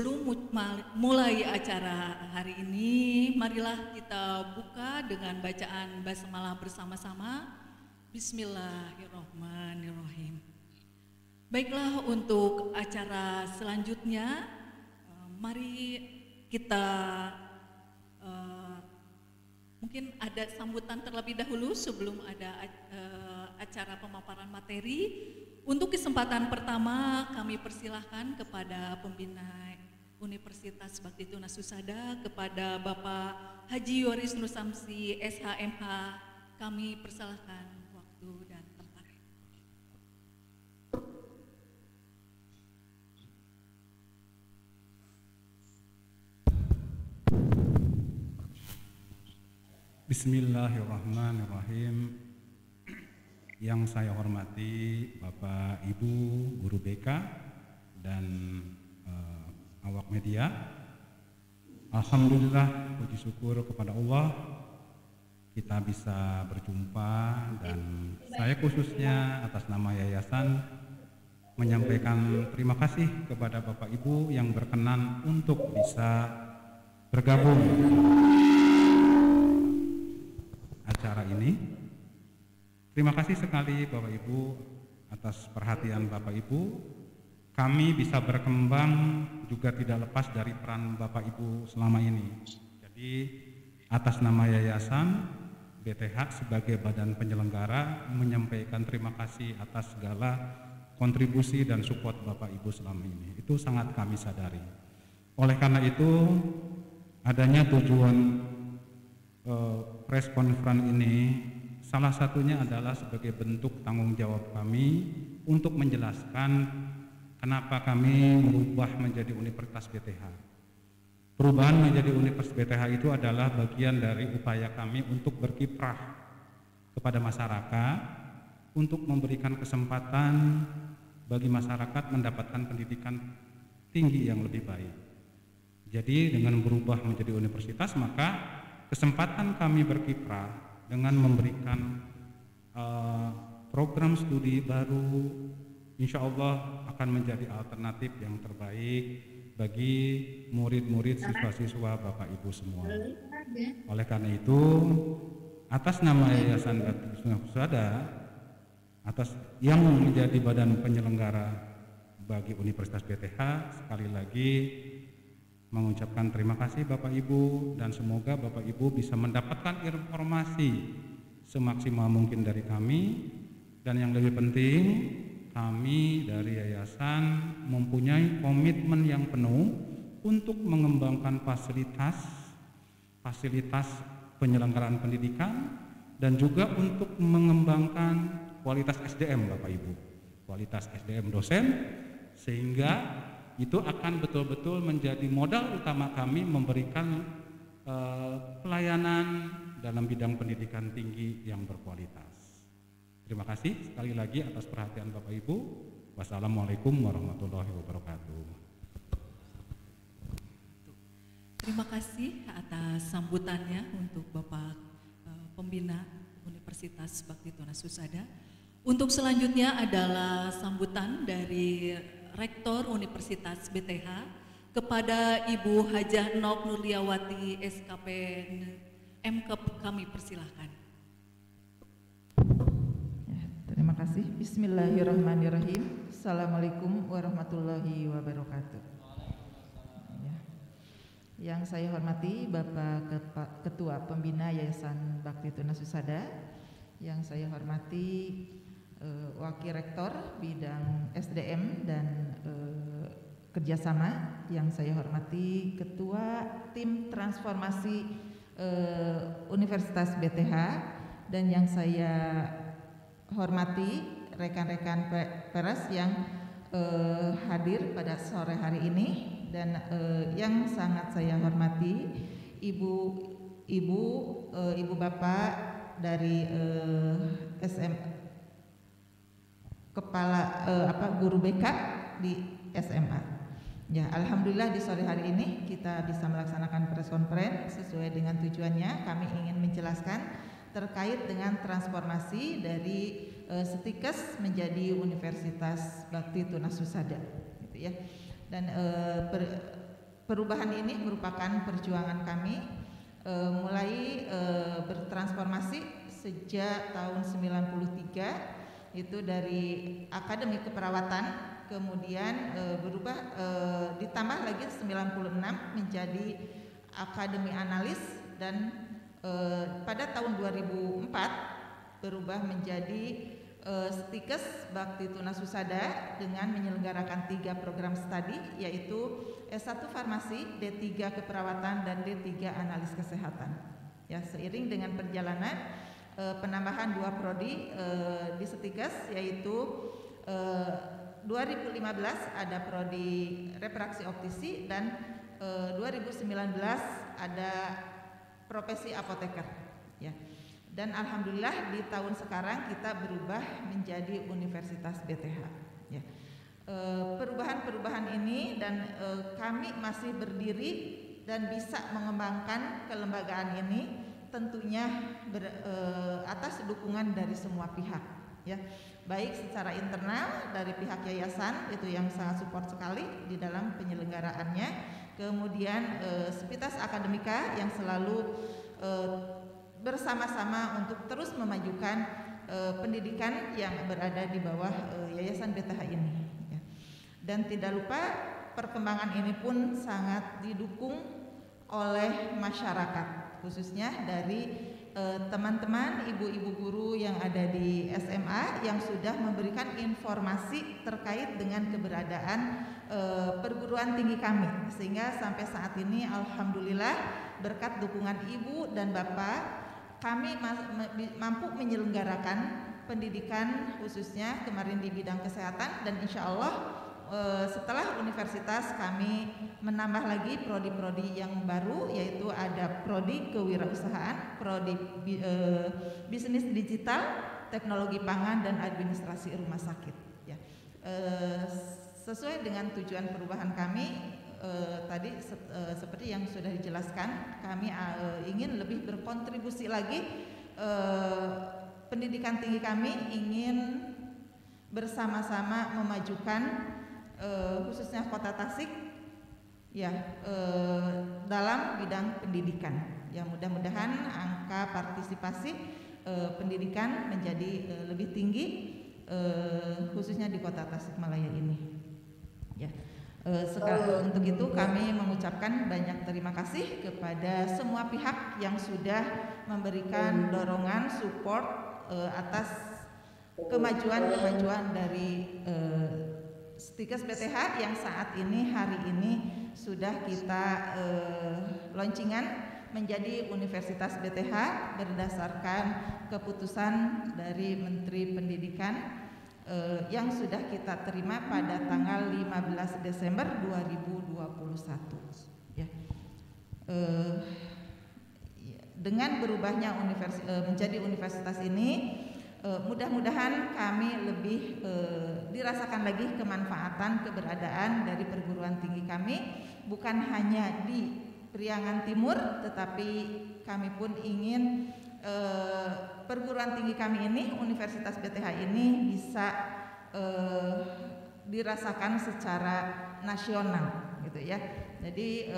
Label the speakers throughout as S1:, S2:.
S1: Sebelum mulai acara hari ini, marilah kita buka dengan bacaan basmalah bersama-sama. Bismillahirrahmanirrahim. Baiklah, untuk acara selanjutnya, mari kita mungkin ada sambutan terlebih dahulu sebelum ada acara pemaparan materi. Untuk kesempatan pertama kami persilahkan kepada pembina Universitas Bakti Tunas Husada, kepada Bapak Haji Yoris Nursamsi SHMH, kami persilahkan waktu dan tempat.
S2: Bismillahirrahmanirrahim. Yang saya hormati Bapak Ibu Guru BK dan awak media. Alhamdulillah, puji syukur kepada Allah kita bisa berjumpa, dan saya khususnya atas nama yayasan menyampaikan terima kasih kepada Bapak Ibu yang berkenan untuk bisa bergabung acara ini. Terima kasih sekali Bapak Ibu atas perhatian Bapak Ibu. Kami bisa berkembang juga tidak lepas dari peran Bapak Ibu selama ini. Jadi atas nama yayasan BTH sebagai badan penyelenggara menyampaikan terima kasih atas segala kontribusi dan support Bapak Ibu selama ini. Itu sangat kami sadari. Oleh karena itu, adanya tujuan press conference ini salah satunya adalah sebagai bentuk tanggung jawab kami untuk menjelaskan kenapa kami merubah menjadi Universitas BTH. Perubahan menjadi Universitas BTH itu adalah bagian dari upaya kami untuk berkiprah kepada masyarakat, untuk memberikan kesempatan bagi masyarakat mendapatkan pendidikan tinggi yang lebih baik. Jadi dengan berubah menjadi universitas, maka kesempatan kami berkiprah dengan memberikan program studi baru, insya Allah akan menjadi alternatif yang terbaik bagi murid-murid, siswa-siswa Bapak Ibu semua. Oleh karena itu, atas nama Yayasan Bakti Tunas Husada, atas yang menjadi badan penyelenggara bagi Universitas BTH, sekali lagi mengucapkan terima kasih Bapak Ibu, dan semoga Bapak Ibu bisa mendapatkan informasi semaksimal mungkin dari kami. Dan yang lebih penting, kami dari yayasan mempunyai komitmen yang penuh untuk mengembangkan fasilitas penyelenggaraan pendidikan, dan juga untuk mengembangkan kualitas SDM Bapak Ibu, kualitas SDM dosen, sehingga itu akan betul-betul menjadi modal utama kami memberikan pelayanan dalam bidang pendidikan tinggi yang berkualitas. Terima kasih sekali lagi atas perhatian Bapak Ibu. Wassalamualaikum warahmatullahi wabarakatuh.
S1: Terima kasih atas sambutannya untuk Bapak Pembina Universitas Bakti Tunas Husada. Untuk selanjutnya adalah sambutan dari Rektor Universitas BTH kepada Ibu Hajah Nok Nurliawati SKP MKep, kami persilahkan.
S3: Ya, terima kasih. Bismillahirrahmanirrahim. Assalamualaikum warahmatullahi wabarakatuh. Ya. Yang saya hormati Bapak Ketua Pembina Yayasan Bakti Tunas Husada, yang saya hormati Wakil Rektor bidang SDM dan kerjasama, yang saya hormati Ketua Tim Transformasi Universitas BTH, dan yang saya hormati rekan-rekan pers yang hadir pada sore hari ini, dan yang sangat saya hormati ibu bapak dari guru BK di SMA. Ya, alhamdulillah di sore hari ini kita bisa melaksanakan press conference sesuai dengan tujuannya. Kami ingin menjelaskan terkait dengan transformasi dari Setikes menjadi Universitas Bakti Tunas Husada, gitu ya. Dan perubahan ini merupakan perjuangan kami mulai bertransformasi sejak tahun 93, itu dari Akademi Keperawatan, kemudian berubah ditambah lagi 96 menjadi Akademi Analis, dan pada tahun 2004 berubah menjadi Stikes Bakti Tunasusada dengan menyelenggarakan 3 program studi, yaitu S1 Farmasi, D3 Keperawatan, dan D3 Analis Kesehatan. Ya, seiring dengan perjalanan penambahan 2 prodi di Stikes, yaitu 2015 ada prodi refraksi optisi, dan 2019 ada profesi apoteker. Ya. Dan alhamdulillah di tahun sekarang kita berubah menjadi Universitas BTH. Ya. Perubahan-perubahan ini dan kami masih berdiri dan bisa mengembangkan kelembagaan ini tentunya atas dukungan dari semua pihak. Ya, baik secara internal dari pihak yayasan itu yang sangat support sekali di dalam penyelenggaraannya, kemudian Sivitas Akademika yang selalu bersama-sama untuk terus memajukan pendidikan yang berada di bawah Yayasan BTH ini. Ya. Dan tidak lupa perkembangan ini pun sangat didukung oleh masyarakat, khususnya dari teman-teman ibu-ibu guru yang ada di SMA yang sudah memberikan informasi terkait dengan keberadaan perguruan tinggi kami, sehingga sampai saat ini alhamdulillah berkat dukungan ibu dan bapak kami mampu menyelenggarakan pendidikan khususnya kemarin di bidang kesehatan, dan insya Allah setelah universitas kami menambah lagi prodi-prodi yang baru, yaitu ada prodi kewirausahaan, prodi bisnis digital, teknologi pangan, dan administrasi rumah sakit. Ya. Sesuai dengan tujuan perubahan kami tadi seperti yang sudah dijelaskan, kami ingin lebih berkontribusi lagi. Pendidikan tinggi kami ingin bersama-sama memajukan khususnya Kota Tasik ya dalam bidang pendidikan. Ya, mudah-mudahan angka partisipasi pendidikan menjadi lebih tinggi khususnya di Kota Tasikmalaya ini. Ya. Untuk itu kami mengucapkan banyak terima kasih kepada semua pihak yang sudah memberikan dorongan support atas kemajuan dari Stikes BTH yang saat ini hari ini sudah kita launchingkan menjadi Universitas BTH berdasarkan keputusan dari Menteri Pendidikan yang sudah kita terima pada tanggal 15 Desember 2021. Ya. Dengan berubahnya menjadi universitas ini, mudah-mudahan kami lebih dirasakan lagi kemanfaatan keberadaan dari perguruan tinggi kami, bukan hanya di Priangan Timur, tetapi kami pun ingin perguruan tinggi kami ini, Universitas BTH ini bisa dirasakan secara nasional, gitu ya. Jadi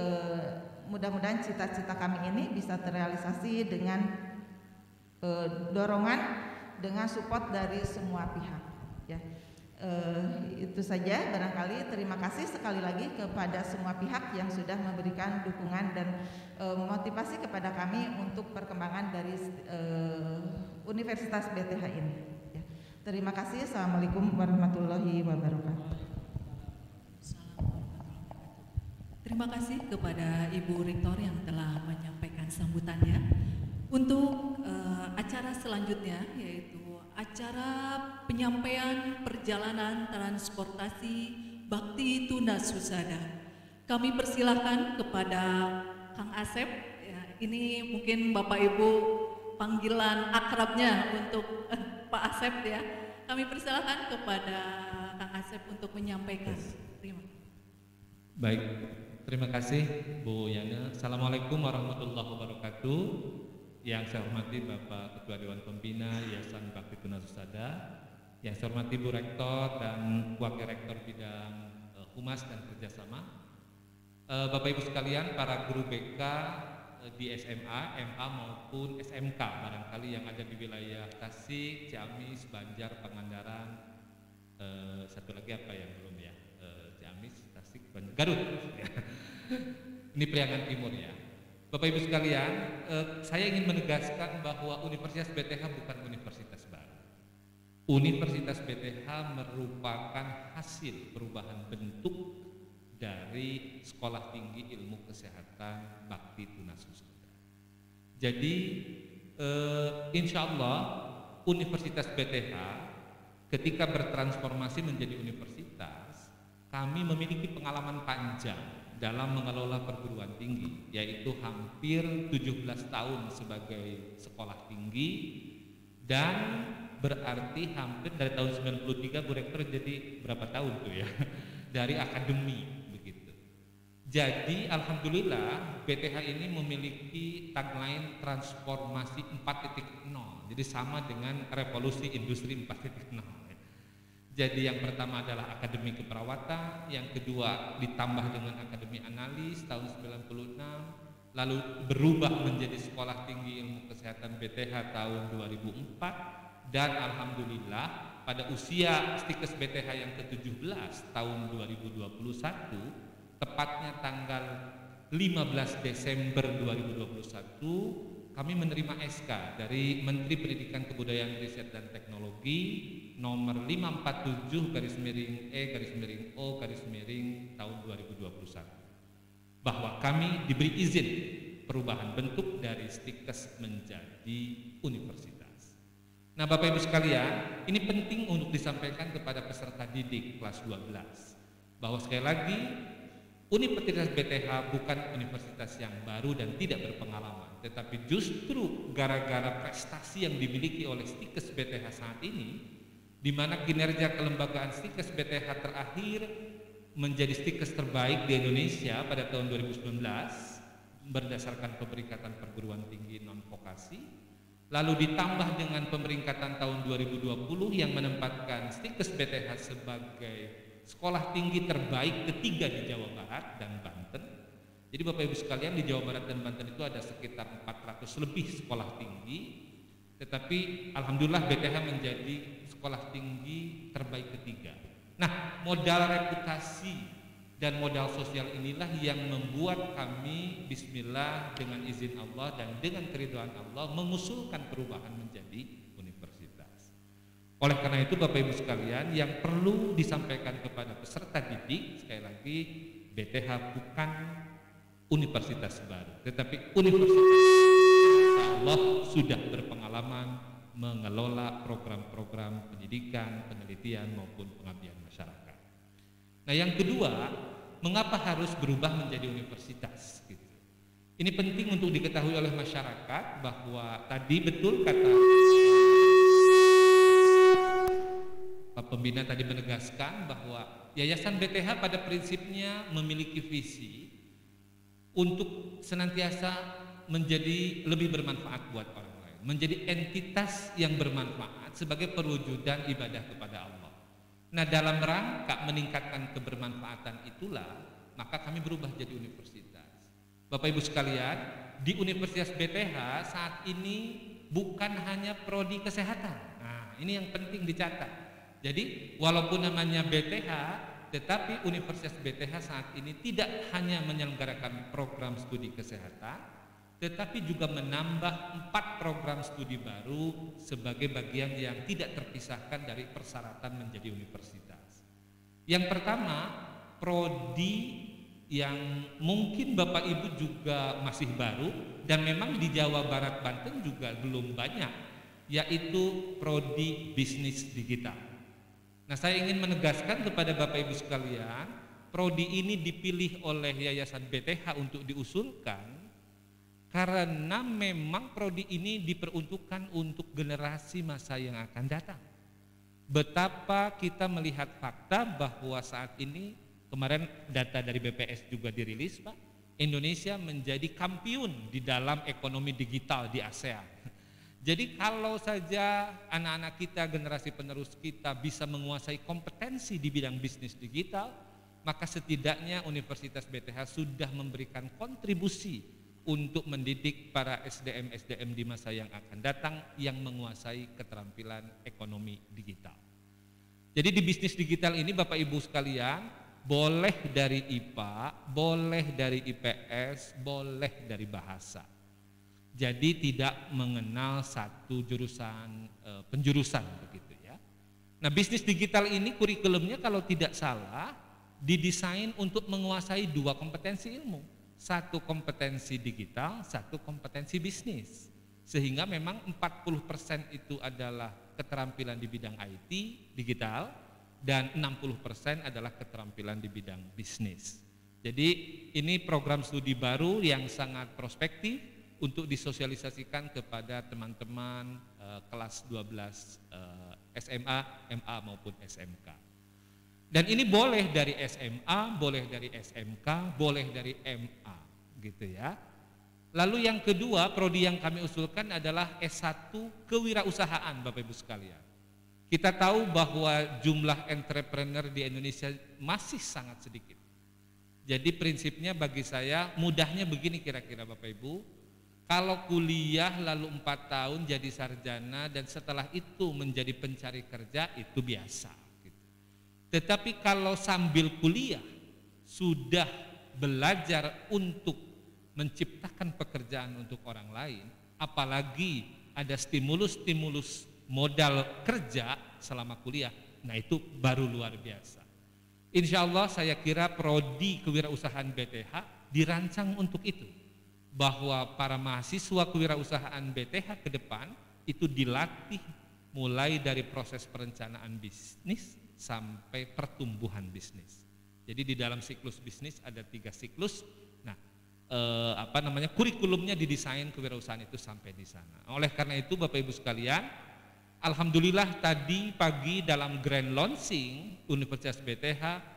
S3: mudah-mudahan cita-cita kami ini bisa terrealisasi dengan dorongan, dengan support dari semua pihak. Ya, itu saja barangkali. Terima kasih sekali lagi kepada semua pihak yang sudah memberikan dukungan dan motivasi kepada kami untuk perkembangan dari Universitas BTH ini. Ya. Terima kasih. Assalamualaikum warahmatullahi wabarakatuh.
S1: Terima kasih kepada Ibu Rektor yang telah menyampaikan sambutannya. Untuk acara selanjutnya yaitu acara penyampaian perjalanan transportasi Bakti Tunasusada. Kami persilahkan kepada Kang Asep. Ya, ini mungkin Bapak Ibu panggilan akrabnya untuk Pak Asep ya. Kami persilahkan kepada Kang Asep untuk menyampaikan.
S4: Baik, terima kasih Bu Yana. Assalamualaikum warahmatullahi wabarakatuh. Yang saya hormati Bapak Ketua Dewan Pembina Yayasan Bakti Tunasusada, yang saya hormati Bu Rektor dan Wakil Rektor bidang Humas dan Kerjasama, Bapak Ibu sekalian, para guru BK di SMA, MA maupun SMK barangkali yang ada di wilayah Tasik, Ciamis, Banjar, Pangandaran, satu lagi apa yang belum ya? Ciamis, Tasik, Banjar, Garut. Ini Priangan Timur ya. Bapak Ibu sekalian, saya ingin menegaskan bahwa Universitas BTH bukan universitas baru. Universitas BTH merupakan hasil perubahan bentuk dari Sekolah Tinggi Ilmu Kesehatan Bakti Tunasusada. Jadi insya Allah Universitas BTH ketika bertransformasi menjadi universitas, kami memiliki pengalaman panjang dalam mengelola perguruan tinggi, yaitu hampir 17 tahun sebagai sekolah tinggi, dan berarti hampir dari tahun 93 Bu Rektor jadi berapa tahun tuh ya dari akademi begitu. Jadi alhamdulillah BTH ini memiliki tagline transformasi 4.0, jadi sama dengan revolusi industri 4.0. Jadi yang pertama adalah akademi keperawatan, yang kedua ditambah dengan akademi analis tahun 96, lalu berubah menjadi Sekolah Tinggi Ilmu Kesehatan BTH tahun 2004, dan alhamdulillah pada usia Stikes BTH yang ke-17 tahun 2021, tepatnya tanggal 15 Desember 2021, kami menerima SK dari Menteri Pendidikan Kebudayaan Riset dan Teknologi nomor 547/E/O/tahun 2021 bahwa kami diberi izin perubahan bentuk dari Stikes menjadi universitas. Nah, Bapak Ibu sekalian, ini penting untuk disampaikan kepada peserta didik kelas 12 bahwa sekali lagi Universitas BTH bukan universitas yang baru dan tidak berpengalaman, tetapi justru gara-gara prestasi yang dimiliki oleh Stikes BTH saat ini, di mana kinerja kelembagaan Stikes BTH terakhir menjadi Stikes terbaik di Indonesia pada tahun 2019 berdasarkan pemeringkatan perguruan tinggi non-vokasi, lalu ditambah dengan pemeringkatan tahun 2020 yang menempatkan Stikes BTH sebagai sekolah tinggi terbaik ketiga di Jawa Barat dan Banten. Jadi Bapak Ibu sekalian, di Jawa Barat dan Banten itu ada sekitar 400 lebih sekolah tinggi, tetapi alhamdulillah BTH menjadi sekolah tinggi terbaik ketiga. Nah, modal reputasi dan modal sosial inilah yang membuat kami bismillah dengan izin Allah dan dengan keridhaan Allah mengusulkan perubahan menjadi universitas. Oleh karena itu Bapak Ibu sekalian, yang perlu disampaikan kepada peserta didik, sekali lagi BTH bukan universitas baru, tetapi universitas Allah sudah berpengalaman mengelola program-program pendidikan, penelitian maupun pengabdian masyarakat. Nah, yang kedua, mengapa harus berubah menjadi universitas? Gitu. Ini penting untuk diketahui oleh masyarakat bahwa tadi betul kata Pak Pembina tadi menegaskan bahwa Yayasan BTH pada prinsipnya memiliki visi untuk senantiasa menjadi lebih bermanfaat buat orang lain, menjadi entitas yang bermanfaat sebagai perwujudan ibadah kepada Allah. Nah, dalam rangka meningkatkan kebermanfaatan itulah maka kami berubah jadi universitas. Bapak Ibu sekalian, di Universitas BTH saat ini bukan hanya prodi kesehatan. Nah, ini yang penting dicatat. Jadi walaupun namanya BTH, tetapi Universitas BTH saat ini tidak hanya menyelenggarakan program studi kesehatan, tetapi juga menambah 4 program studi baru sebagai bagian yang tidak terpisahkan dari persyaratan menjadi universitas. Yang pertama, prodi yang mungkin Bapak Ibu juga masih baru dan memang di Jawa Barat Banten juga belum banyak, yaitu prodi bisnis digital. Nah, saya ingin menegaskan kepada Bapak Ibu sekalian, prodi ini dipilih oleh Yayasan BTH untuk diusulkan karena memang prodi ini diperuntukkan untuk generasi masa yang akan datang. Betapa kita melihat fakta bahwa saat ini, kemarin data dari BPS juga dirilis Pak, Indonesia menjadi kampiun di dalam ekonomi digital di ASEAN. Jadi kalau saja anak-anak kita, generasi penerus kita bisa menguasai kompetensi di bidang bisnis digital, maka setidaknya Universitas BTH sudah memberikan kontribusi untuk mendidik para SDM-SDM di masa yang akan datang yang menguasai keterampilan ekonomi digital. Jadi di bisnis digital ini Bapak Ibu sekalian, boleh dari IPA, boleh dari IPS, boleh dari bahasa. Jadi tidak mengenal satu jurusan penjurusan begitu ya. Nah, bisnis digital ini kurikulumnya kalau tidak salah didesain untuk menguasai dua kompetensi ilmu. Satu kompetensi digital, satu kompetensi bisnis. Sehingga memang 40% itu adalah keterampilan di bidang IT, digital, dan 60% adalah keterampilan di bidang bisnis. Jadi ini program studi baru yang sangat prospektif untuk disosialisasikan kepada teman-teman kelas 12 SMA, MA maupun SMK. Dan ini boleh dari SMA, boleh dari SMK, boleh dari MA gitu ya. Lalu yang kedua, prodi yang kami usulkan adalah S1 kewirausahaan Bapak Ibu sekalian. Kita tahu bahwa jumlah entrepreneur di Indonesia masih sangat sedikit. Jadi prinsipnya bagi saya mudahnya begini kira-kira Bapak Ibu, kalau kuliah lalu 4 tahun jadi sarjana dan setelah itu menjadi pencari kerja itu biasa. Gitu. Tetapi kalau sambil kuliah sudah belajar untuk menciptakan pekerjaan untuk orang lain, apalagi ada stimulus-stimulus modal kerja selama kuliah, nah itu baru luar biasa. Insya Allah saya kira prodi kewirausahaan BTH dirancang untuk itu, bahwa para mahasiswa kewirausahaan BTH ke depan itu dilatih mulai dari proses perencanaan bisnis sampai pertumbuhan bisnis. Jadi di dalam siklus bisnis ada 3 siklus. Nah, kurikulumnya didesain kewirausahaan itu sampai di sana. Oleh karena itu Bapak Ibu sekalian, alhamdulillah tadi pagi dalam grand launching Universitas BTH,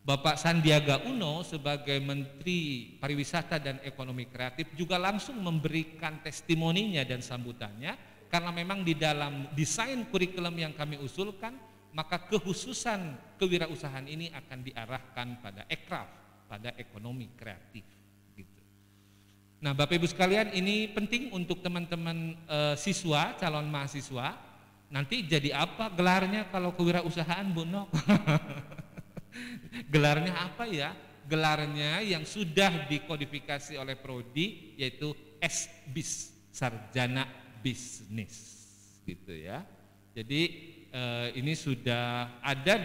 S4: Bapak Sandiaga Uno sebagai Menteri Pariwisata dan Ekonomi Kreatif juga langsung memberikan testimoninya dan sambutannya, karena memang di dalam desain kurikulum yang kami usulkan, maka kekhususan kewirausahaan ini akan diarahkan pada ekraf, pada ekonomi kreatif. Nah Bapak Ibu sekalian, ini penting untuk teman-teman siswa, calon mahasiswa. Nanti jadi apa gelarnya kalau kewirausahaan Bu Nok? Gelarnya apa ya? Gelarnya yang sudah dikodifikasi oleh Prodi yaitu SBIS, Sarjana Bisnis gitu ya. Jadi ini sudah ada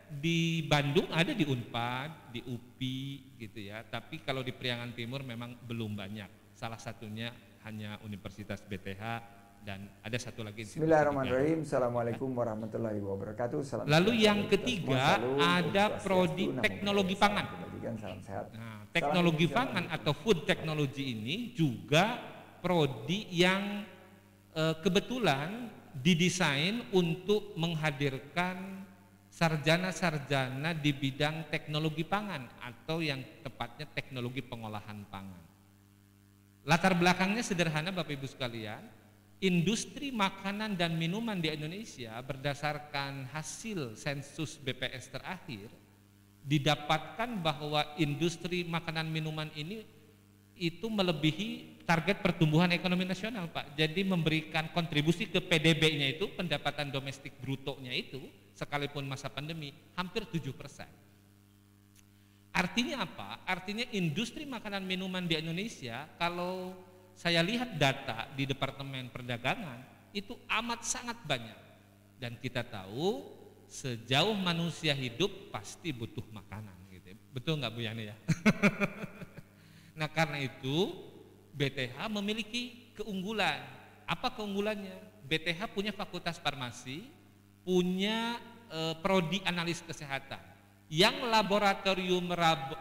S4: di Bandung, ada di Unpad, di UPI gitu ya. Tapi kalau di Priangan Timur memang belum banyak. Salah satunya hanya Universitas BTH dan ada satu lagi.
S5: Bismillahirrahmanirrahim. Assalamualaikum warahmatullahi wabarakatuh.
S4: Lalu yang ketiga ada prodi teknologi pangan. Nah, teknologi pangan atau food technology ini juga prodi yang kebetulan didesain untuk menghadirkan sarjana-sarjana di bidang teknologi pangan atau yang tepatnya teknologi pengolahan pangan. Latar belakangnya sederhana Bapak Ibu sekalian, industri makanan dan minuman di Indonesia berdasarkan hasil sensus BPS terakhir didapatkan bahwa industri makanan minuman ini itu melebihi target pertumbuhan ekonomi nasional Pak. Jadi memberikan kontribusi ke PDB-nya itu, pendapatan domestik brutonya itu, sekalipun masa pandemi hampir 7%. Artinya apa? Artinya industri makanan minuman di Indonesia, kalau saya lihat data di Departemen Perdagangan itu amat sangat banyak. Dan kita tahu sejauh manusia hidup pasti butuh makanan gitu. Betul nggak Bu Yani ya? Nah karena itu BTH memiliki keunggulan. Apa keunggulannya? BTH punya fakultas farmasi, punya prodi analis kesehatan, yang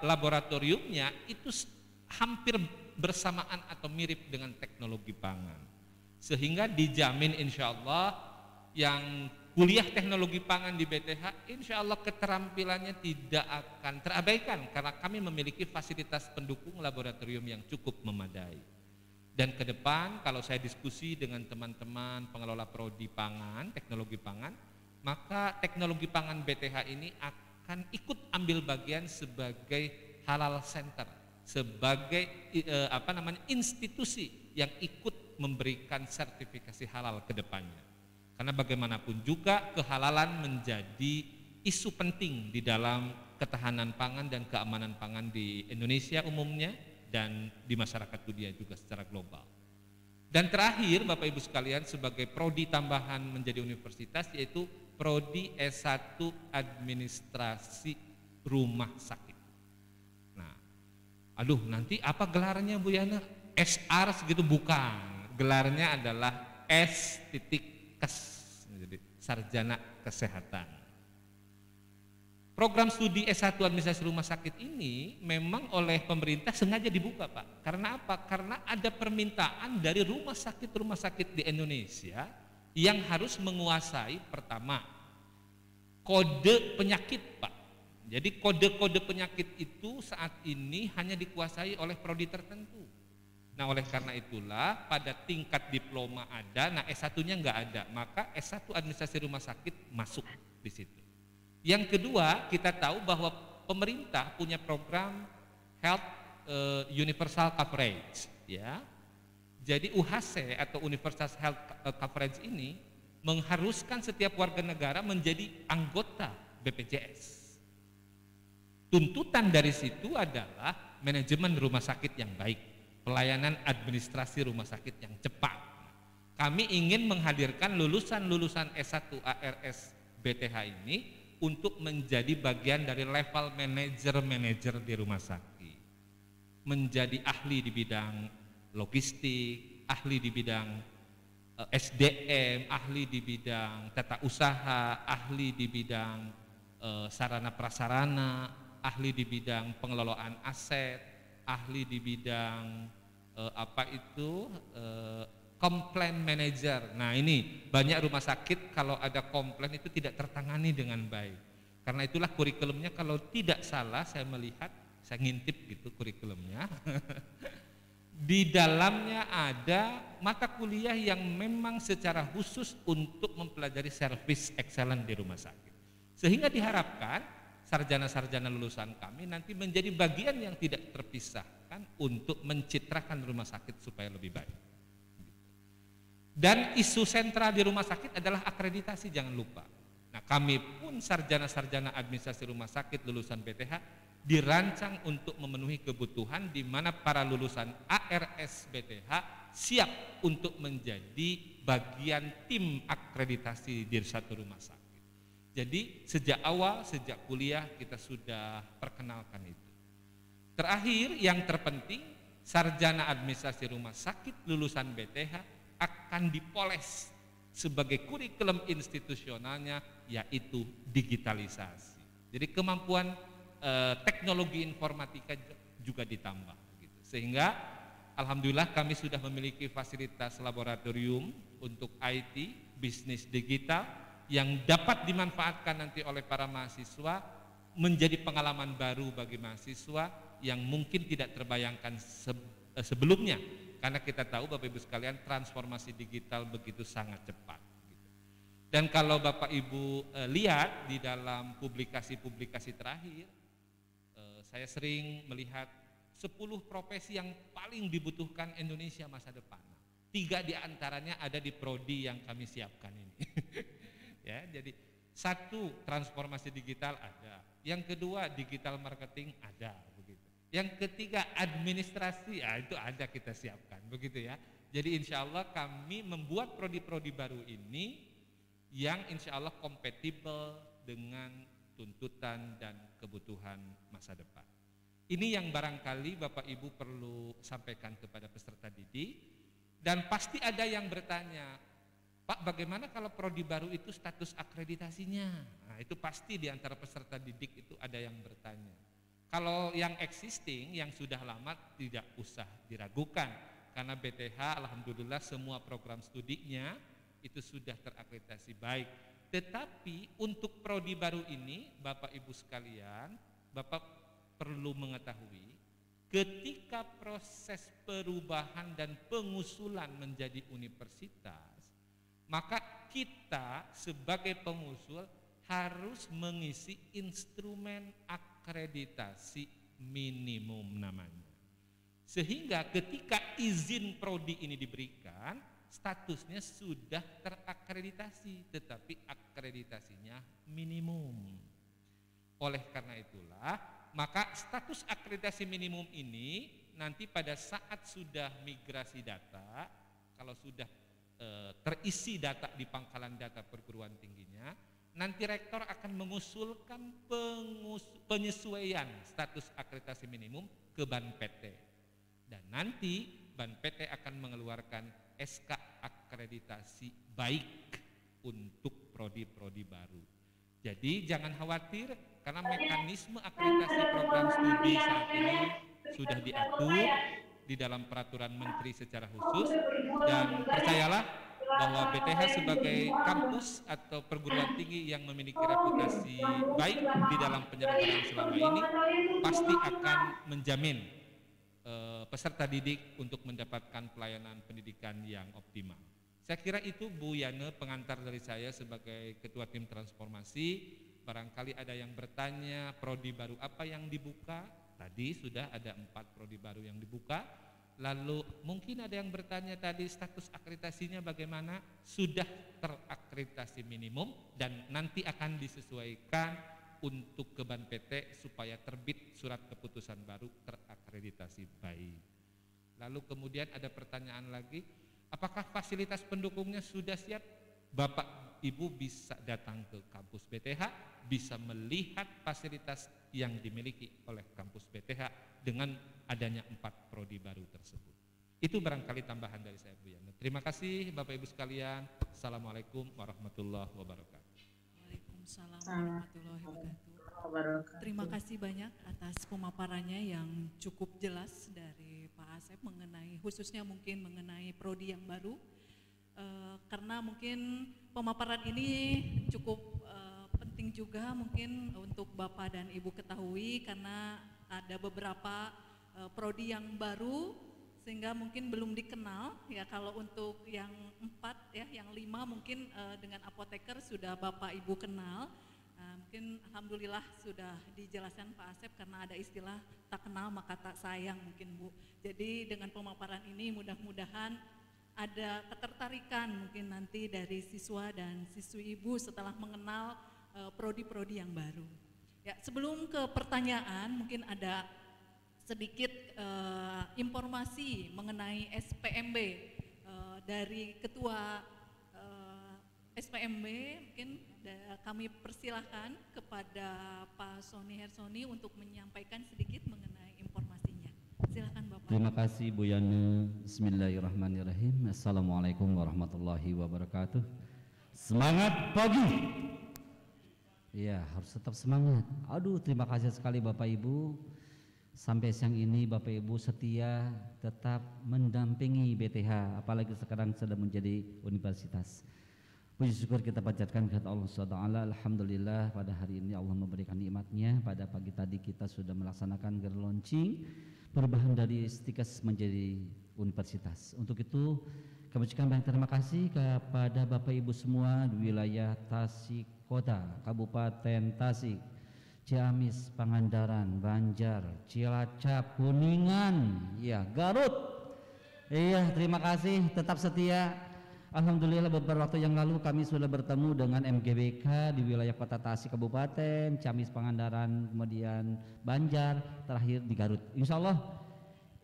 S4: laboratoriumnya itu hampir bersamaan atau mirip dengan teknologi pangan, sehingga dijamin insya Allah yang kuliah teknologi pangan di BTH insya Allah keterampilannya tidak akan terabaikan karena kami memiliki fasilitas pendukung laboratorium yang cukup memadai. Dan ke depan kalau saya diskusi dengan teman-teman pengelola prodi pangan, teknologi pangan, maka teknologi pangan BTH ini akan ikut ambil bagian sebagai halal center, sebagai institusi yang ikut memberikan sertifikasi halal ke depannya. Karena bagaimanapun juga kehalalan menjadi isu penting di dalam ketahanan pangan dan keamanan pangan di Indonesia umumnya dan di masyarakat dunia juga secara global. Dan terakhir Bapak Ibu sekalian, sebagai prodi tambahan menjadi universitas, yaitu prodi S1 Administrasi Rumah Sakit. Nah, nanti apa gelarnya Bu Yana? SR segitu? Bukan, gelarnya adalah S.Kes, jadi Sarjana Kesehatan. Program studi S1 Administrasi Rumah Sakit ini memang oleh pemerintah sengaja dibuka, Pak. Karena apa? Karena ada permintaan dari rumah sakit di Indonesia yang harus menguasai pertama kode penyakit, Pak. Jadi kode-kode penyakit itu saat ini hanya dikuasai oleh prodi tertentu. Nah, oleh karena itulah pada tingkat diploma ada, nah S1-nya nggak ada, maka S1 Administrasi Rumah Sakit masuk di situ. Yang kedua, kita tahu bahwa pemerintah punya program Health Universal Coverage, ya. Jadi UHC atau Universal Health Coverage ini mengharuskan setiap warga negara menjadi anggota BPJS. Tuntutan dari situ adalah manajemen rumah sakit yang baik, pelayanan administrasi rumah sakit yang cepat. Kami ingin menghadirkan lulusan-lulusan S1 ARS BTH ini untuk menjadi bagian dari level manajer di rumah sakit, menjadi ahli di bidang logistik, ahli di bidang SDM, ahli di bidang tata usaha, ahli di bidang sarana prasarana, ahli di bidang pengelolaan aset, ahli di bidang komplain manager. Nah, ini banyak rumah sakit kalau ada komplain itu tidak tertangani dengan baik. Karena itulah kurikulumnya kalau tidak salah saya melihat, saya ngintip gitu kurikulumnya. Di dalamnya ada mata kuliah yang memang secara khusus untuk mempelajari service excellent di rumah sakit. Sehingga diharapkan sarjana-sarjana lulusan kami nanti menjadi bagian yang tidak terpisahkan untuk mencitrakan rumah sakit supaya lebih baik. Dan isu sentral di rumah sakit adalah akreditasi, jangan lupa. Nah, kami pun sarjana-sarjana administrasi rumah sakit lulusan BTH dirancang untuk memenuhi kebutuhan di mana para lulusan ARS BTH siap untuk menjadi bagian tim akreditasi di satu rumah sakit. Jadi sejak awal, sejak kuliah kita sudah perkenalkan itu. Terakhir yang terpenting, sarjana administrasi rumah sakit lulusan BTH akan dipoles sebagai kurikulum institusionalnya, yaitu digitalisasi. Jadi kemampuan teknologi informatika juga ditambah gitu. Sehingga alhamdulillah kami sudah memiliki fasilitas laboratorium untuk IT, bisnis digital yang dapat dimanfaatkan nanti oleh para mahasiswa, menjadi pengalaman baru bagi mahasiswa yang mungkin tidak terbayangkan sebelumnya. Karena kita tahu Bapak Ibu sekalian, transformasi digital begitu sangat cepat gitu. Dan kalau Bapak Ibu lihat di dalam publikasi-publikasi terakhir, saya sering melihat 10 profesi yang paling dibutuhkan Indonesia masa depan. 3 diantaranya ada di prodi yang kami siapkan ini. Ya, jadi 1, transformasi digital ada. Yang kedua, digital marketing ada. Yang ketiga, administrasi, itu ada kita siapkan, begitu ya. Jadi insya Allah kami membuat prodi-prodi baru ini yang insya Allah kompatibel dengan tuntutan dan kebutuhan masa depan. Ini yang barangkali Bapak Ibu perlu sampaikan kepada peserta didik. Dan pasti ada yang bertanya, Pak, bagaimana kalau prodi baru itu status akreditasinya? Nah, itu pasti di antara peserta didik itu ada yang bertanya. Kalau yang existing, yang sudah lama tidak usah diragukan, karena BTH alhamdulillah semua program studinya itu sudah terakreditasi baik. Tetapi untuk prodi baru ini, Bapak Ibu sekalian, Bapak perlu mengetahui ketika proses perubahan dan pengusulan menjadi universitas, maka kita sebagai pengusul harus mengisi instrumen akreditasi minimum namanya. Sehingga ketika izin prodi ini diberikan, statusnya sudah terakreditasi, tetapi akreditasinya minimum. Oleh karena itulah, maka status akreditasi minimum ini nanti pada saat sudah migrasi data, kalau sudah terisi data di pangkalan data perguruan tingginya, nanti rektor akan mengusulkan penyesuaian status akreditasi minimum ke Ban PT. Dan nanti Ban PT akan mengeluarkan SK akreditasi baik untuk prodi-prodi baru. Jadi jangan khawatir karena mekanisme akreditasi program studi saat ini sudah diatur di dalam peraturan menteri secara khusus, dan percayalah bahwa BTH sebagai kampus atau perguruan tinggi yang memiliki reputasi baik di dalam penyelenggaraan selama ini pasti akan menjamin peserta didik untuk mendapatkan pelayanan pendidikan yang optimal. Saya kira itu Bu Yana pengantar dari saya sebagai Ketua Tim Transformasi. Barangkali ada yang bertanya prodi baru apa yang dibuka. Tadi sudah ada 4 prodi baru yang dibuka. Lalu mungkin ada yang bertanya tadi status akreditasinya bagaimana? Sudah terakreditasi minimum dan nanti akan disesuaikan untuk ke Ban PT supaya terbit surat keputusan baru terakreditasi baik. Lalu kemudian ada pertanyaan lagi, apakah fasilitas pendukungnya sudah siap? Bapak Ibu bisa datang ke kampus BTH, bisa melihat fasilitas yang dimiliki oleh kampus BTH dengan adanya 4 prodi baru tersebut. Itu barangkali tambahan dari saya Bu Yana. Terima kasih Bapak Ibu sekalian. Assalamualaikum warahmatullahi wabarakatuh.
S1: Waalaikumsalam warahmatullahi wabarakatuh. Terima kasih banyak atas pemaparannya yang cukup jelas dari Pak Asep mengenai khususnya mungkin mengenai prodi yang baru. Karena mungkin pemaparan ini cukup penting juga mungkin untuk Bapak dan Ibu ketahui karena ada beberapa prodi yang baru sehingga mungkin belum dikenal ya. Kalau untuk yang 4 ya, yang 5 mungkin dengan apoteker sudah Bapak Ibu kenal. Mungkin alhamdulillah sudah dijelaskan Pak Asep karena ada istilah tak kenal maka tak sayang mungkin Bu. Jadi dengan pemaparan ini mudah-mudahan ada ketertarikan mungkin nanti dari siswa dan siswi Ibu setelah mengenal prodi-prodi yang baru. Ya, sebelum ke pertanyaan mungkin ada sedikit informasi mengenai SPMB dari Ketua SPMB. Mungkin kami persilahkan kepada Pak Sony Hersoni untuk menyampaikan sedikit mengenai informasinya. Silakan Bapak.
S6: Terima kasih Bu Yana. Bismillahirrahmanirrahim. Assalamualaikum warahmatullahi wabarakatuh. Semangat pagi. Ya, harus tetap semangat. Aduh, terima kasih sekali Bapak Ibu. Sampai siang ini Bapak Ibu setia tetap mendampingi BTH, apalagi sekarang sedang menjadi universitas. Puji syukur kita panjatkan kepada Allah SWT. Alhamdulillah pada hari ini Allah memberikan nikmatnya. Pada pagi tadi kita sudah melaksanakan grand launching perubahan dari STIKES menjadi universitas. Untuk itu kami ucapkan banyak terima kasih kepada Bapak Ibu semua di wilayah Tasik Kota, Kabupaten Tasik, Ciamis, Pangandaran, Banjar, Cilacap, Kuningan, ya Garut. Iya, terima kasih, tetap setia. Alhamdulillah beberapa waktu yang lalu kami sudah bertemu dengan MGBK di wilayah Kota Tasik Kabupaten, Ciamis, Pangandaran, kemudian Banjar, terakhir di Garut. Insya Allah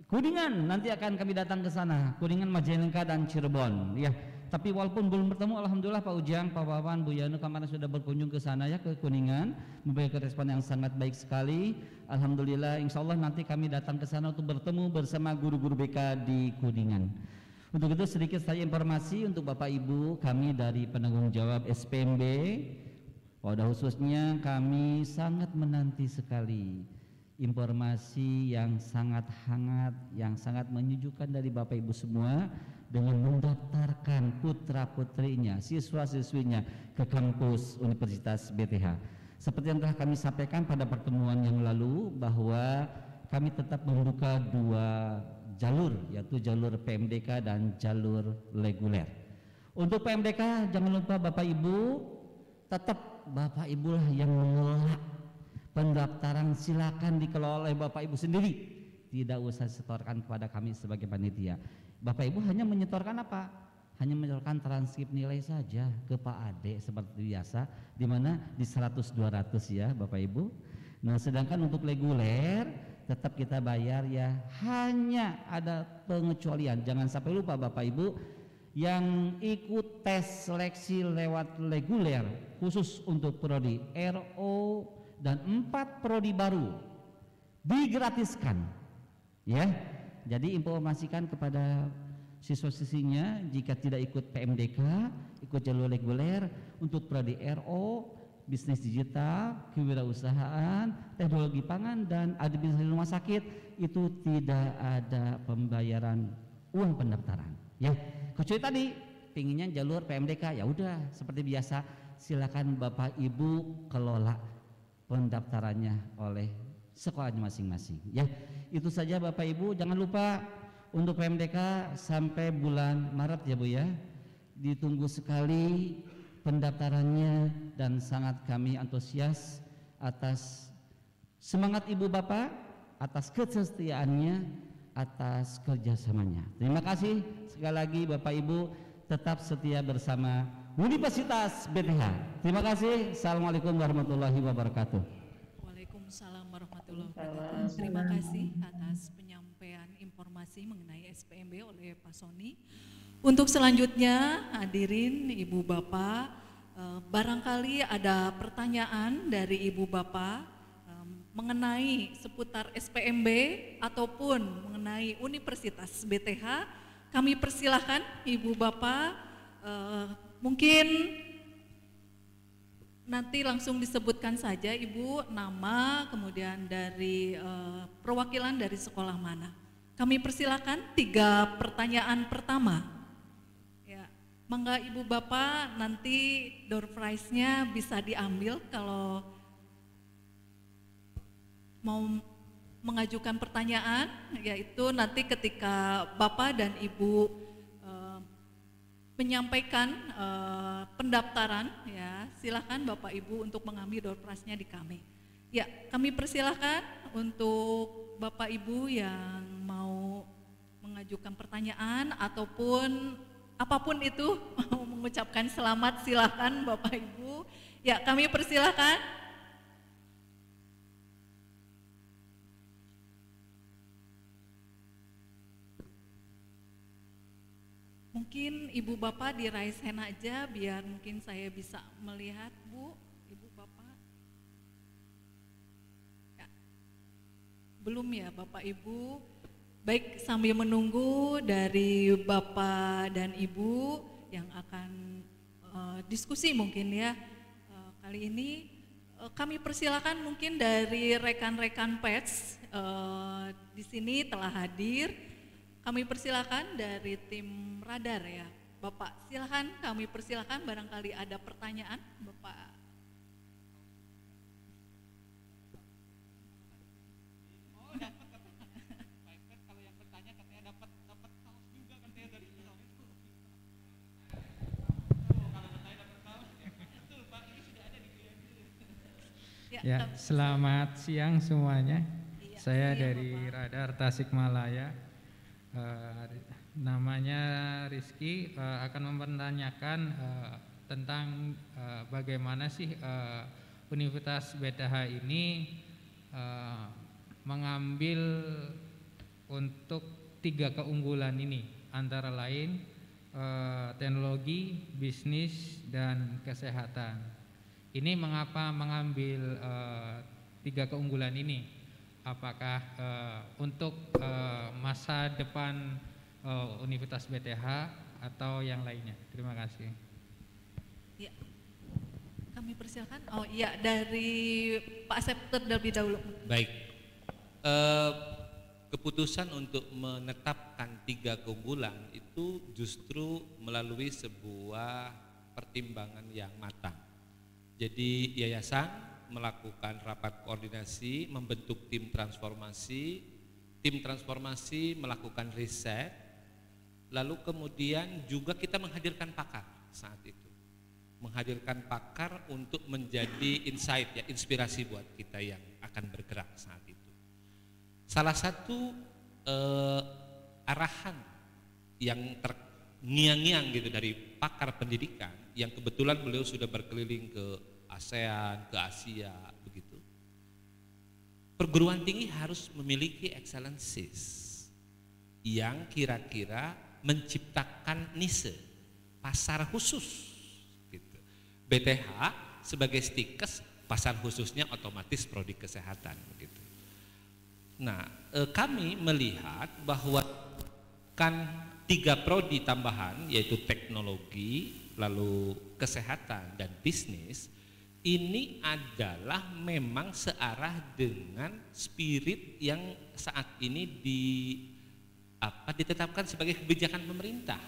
S6: Kuningan nanti akan kami datang ke sana, Kuningan, Majalengka dan Cirebon. Ya, tapi walaupun belum bertemu, alhamdulillah Pak Ujang, Pak Wawan, Bu Yanu kemarin sudah berkunjung ke sana ya, ke Kuningan, memberikan respon yang sangat baik sekali. Alhamdulillah, insya Allah nanti kami datang ke sana untuk bertemu bersama guru-guru BK di Kuningan. Untuk itu sedikit saya informasi untuk Bapak Ibu kami dari penanggung jawab SPMB. Pada khususnya kami sangat menanti sekali informasi yang sangat hangat, yang sangat menyejukkan dari Bapak Ibu semua dengan mendaftarkan putra-putrinya, siswa-siswinya ke kampus Universitas BTH. Seperti yang telah kami sampaikan pada pertemuan yang lalu bahwa kami tetap membuka 2 jalur, yaitu jalur PMDK dan jalur reguler. Untuk PMDK jangan lupa Bapak Ibu tetap Bapak Ibu lah yang mengelola pendaftaran, silakan dikelola oleh Bapak Ibu sendiri, tidak usah setorkan kepada kami sebagai panitia. Bapak Ibu hanya menyetorkan apa? Hanya menyetorkan transkrip nilai saja ke Pak Ade seperti biasa, di mana di 100-200 ya Bapak Ibu. Nah sedangkan untuk reguler tetap kita bayar ya, hanya ada pengecualian. Jangan sampai lupa Bapak Ibu yang ikut tes seleksi lewat reguler khusus untuk prodi RO dan 4 prodi baru digratiskan ya. Jadi informasikan kepada siswa-siswinya jika tidak ikut PMDK, ikut jalur reguler untuk prodi RO, bisnis digital, kewirausahaan, teknologi pangan dan administrasi rumah sakit, itu tidak ada pembayaran uang pendaftaran ya. Kecuali tadi pinginnya jalur PMDK, ya udah seperti biasa, silakan Bapak Ibu kelola pendaftarannya oleh sekolahnya masing-masing ya. Itu saja Bapak Ibu, jangan lupa untuk PMDK sampai bulan Maret ya Bu ya, ditunggu sekali pendaftarannya dan sangat kami antusias atas semangat Ibu Bapak, atas kesetiaannya, atas kerjasamanya. Terima kasih sekali lagi Bapak Ibu, tetap setia bersama Universitas BTH. Terima kasih. Assalamualaikum warahmatullahi wabarakatuh.
S1: Waalaikumsalam warahmatullahi wabarakatuh. Terima kasih atas penyampaian informasi mengenai SPMB oleh Pak Sony. Untuk selanjutnya hadirin Ibu Bapak, barangkali ada pertanyaan dari Ibu Bapak mengenai seputar SPMB ataupun mengenai Universitas BTH, kami persilahkan Ibu Bapak, mungkin nanti langsung disebutkan saja Ibu nama, kemudian dari perwakilan dari sekolah mana. Kami persilahkan 3 pertanyaan pertama. Ya, mangga Ibu Bapak, nanti door prize-nya bisa diambil kalau mau mengajukan pertanyaan, yaitu nanti ketika Bapak dan Ibu menyampaikan pendaftaran, ya silakan Bapak Ibu untuk mengambil door prize-nya di kami. Ya, kami persilahkan untuk Bapak Ibu yang mau mengajukan pertanyaan ataupun apapun itu mengucapkan selamat, silakan Bapak Ibu. Ya, kami persilahkan. Mungkin Ibu Bapak di raise hand aja biar mungkin saya bisa melihat Bu, Ibu Bapak. Ya. Belum ya Bapak Ibu. Baik, sambil menunggu dari Bapak dan Ibu yang akan diskusi mungkin ya. Kali ini kami persilakan mungkin dari rekan-rekan pers di sini telah hadir. Kami persilakan dari tim radar ya, Bapak silakan, kami persilakan barangkali ada pertanyaan Bapak. Oh dapat kalau yang bertanya katanya dapat kaos juga katanya dari itu. Kalau bertanya dapat kaos, betul Pak, ini sudah ada di
S7: ya, selamat siang semuanya.
S1: Iya,
S7: Saya
S1: siang,
S7: dari
S1: Bapak.
S7: Radar Tasikmalaya. Namanya Rizky, akan mempertanyakan tentang bagaimana sih Universitas BTH ini mengambil untuk 3 keunggulan ini, antara lain teknologi, bisnis, dan kesehatan. Ini mengapa mengambil 3 keunggulan ini? Apakah untuk masa depan Universitas BTH atau yang lainnya? Terima kasih.
S1: Ya, kami persilakan. Oh iya, dari Pak Asep terlebih dahulu.
S8: Baik, keputusan untuk menetapkan 3 keunggulan itu justru melalui sebuah pertimbangan yang matang. Jadi yayasan melakukan rapat koordinasi, membentuk tim transformasi melakukan riset, lalu kemudian juga kita menghadirkan pakar saat itu. menghadirkan pakar untuk menjadi insight ya, inspirasi buat kita yang akan bergerak saat itu. Salah satu arahan yang terngiang-ngiang gitu dari pakar pendidikan yang kebetulan beliau sudah berkeliling ke ASEAN, ke Asia begitu. Perguruan tinggi harus memiliki excellencies yang kira-kira menciptakan niche, pasar khusus gitu. BTH sebagai stikes, pasar khususnya otomatis prodi kesehatan begitu. Nah, kami melihat bahwa kan 3 prodi tambahan yaitu teknologi, lalu kesehatan dan bisnis ini adalah memang searah dengan spirit yang saat ini ditetapkan sebagai kebijakan pemerintah.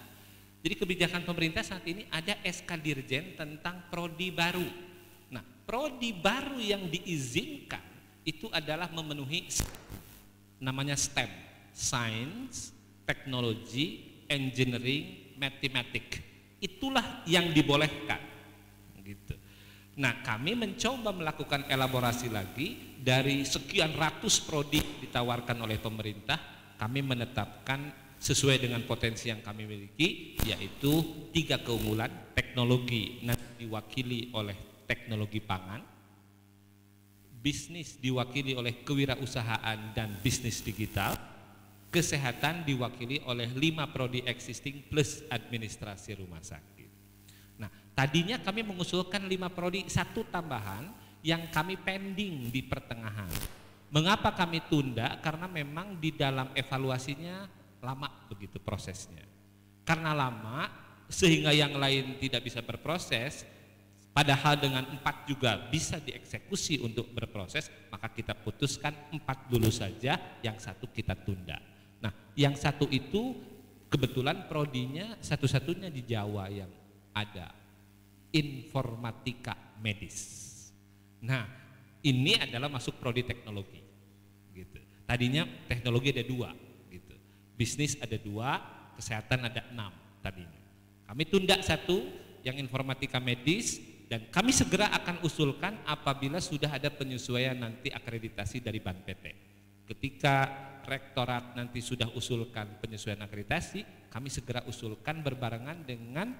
S8: Jadi kebijakan pemerintah saat ini ada SK Dirjen tentang prodi baru. Nah, prodi baru yang diizinkan itu adalah memenuhi namanya STEM, Science, Technology, Engineering, Mathematics. Itulah yang dibolehkan gitu. Nah, kami mencoba melakukan elaborasi lagi dari sekian ratus prodi ditawarkan oleh pemerintah, kami menetapkan sesuai dengan potensi yang kami miliki, yaitu 3 keunggulan. Teknologi nanti diwakili oleh teknologi pangan, bisnis diwakili oleh kewirausahaan dan bisnis digital, kesehatan diwakili oleh 5 prodi existing plus administrasi rumah sakit. Nah, tadinya kami mengusulkan 5 prodi, 1 tambahan yang kami pending di pertengahan. Mengapa kami tunda? Karena memang di dalam evaluasinya lama begitu prosesnya. Karena lama sehingga yang lain tidak bisa berproses, padahal dengan 4 juga bisa dieksekusi untuk berproses, maka kita putuskan 4 dulu saja, yang 1 kita tunda. Nah, yang 1 itu kebetulan prodinya satu-satunya di Jawa yang ada, informatika medis. Nah, ini adalah masuk prodi teknologi gitu. Tadinya teknologi ada 2 gitu. Bisnis ada 2, kesehatan ada 6 tadinya. Kami tunda 1 yang informatika medis, dan kami segera akan usulkan apabila sudah ada penyesuaian nanti akreditasi dari BANPT. Ketika rektorat nanti sudah usulkan penyesuaian akreditasi, kami segera usulkan berbarengan dengan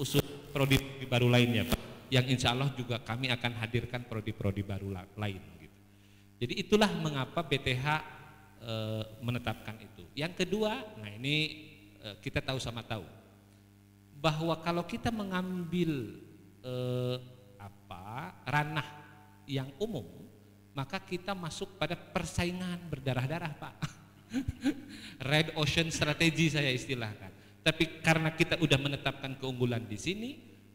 S8: usul prodi baru lainnya, Pak, yang insya Allah juga kami akan hadirkan prodi-prodi baru lain gitu. Jadi itulah mengapa BTH menetapkan itu. Yang kedua, nah ini kita tahu sama tahu bahwa kalau kita mengambil ranah yang umum, maka kita masuk pada persaingan berdarah-darah, Pak. Red Ocean Strategy saya istilahkan. Tapi karena kita udah menetapkan keunggulan di sini,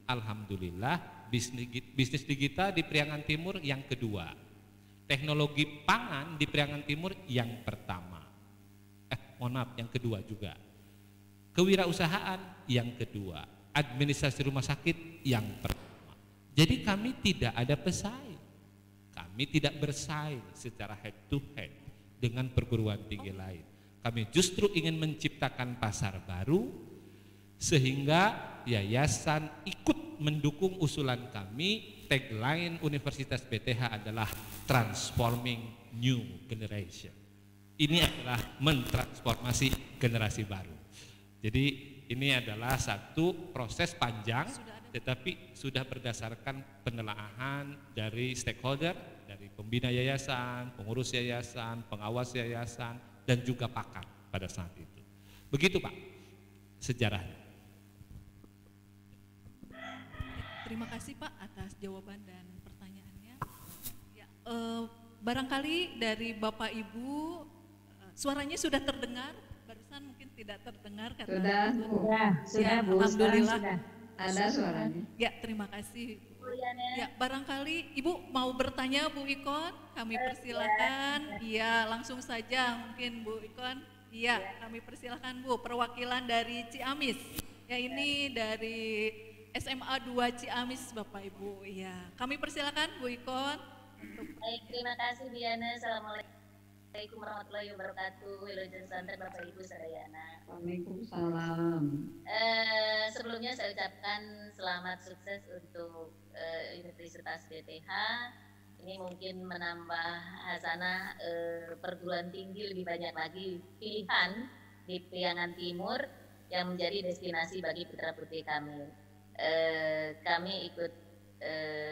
S8: alhamdulillah bisnis digital di Priangan Timur yang kedua, teknologi pangan di Priangan Timur yang pertama. Yang kedua juga. Kewirausahaan yang kedua, administrasi rumah sakit yang pertama. Jadi kami tidak ada pesaing. Kami tidak bersaing secara head to head dengan perguruan tinggi lain. Kami justru ingin menciptakan pasar baru sehingga yayasan ikut mendukung usulan kami. Tagline Universitas BTH adalah Transforming New Generation. Ini adalah mentransformasi generasi baru. Jadi ini adalah satu proses panjang, tetapi sudah berdasarkan penelaahan dari stakeholder, dari pembina yayasan, pengurus yayasan, pengawas yayasan, dan juga pakar pada saat itu. Begitu, Pak, sejarahnya.
S1: Terima kasih, Pak, atas jawaban dan pertanyaannya. Ya, barangkali dari Bapak Ibu suaranya sudah terdengar, barusan mungkin tidak terdengar karena
S9: sudah Bu,
S1: alhamdulillah
S9: sudah ada suaranya.
S1: Ya, terima kasih. Ya, barangkali Ibu mau bertanya, Bu Ikon, kami persilakan. Iya, langsung saja mungkin Bu Ikon. Iya, kami persilakan Bu, perwakilan dari Ciamis. Ya, ini dari SMA 2 Ciamis, Bapak Ibu. Iya, kami persilakan Bu Ikon.
S9: Baik, terima kasih Diana. Assalamualaikum.
S10: Assalamualaikum warahmatullahi wabarakatuh. Wilujeng santen Bapak Ibu Sadayana.
S9: Waalaikumsalam.
S10: Sebelumnya saya ucapkan selamat sukses untuk Universitas BTH. Ini mungkin menambah hasanah perguruan tinggi lebih banyak lagi pilihan di Priangan Timur yang menjadi destinasi bagi putra putri kami. Kami ikut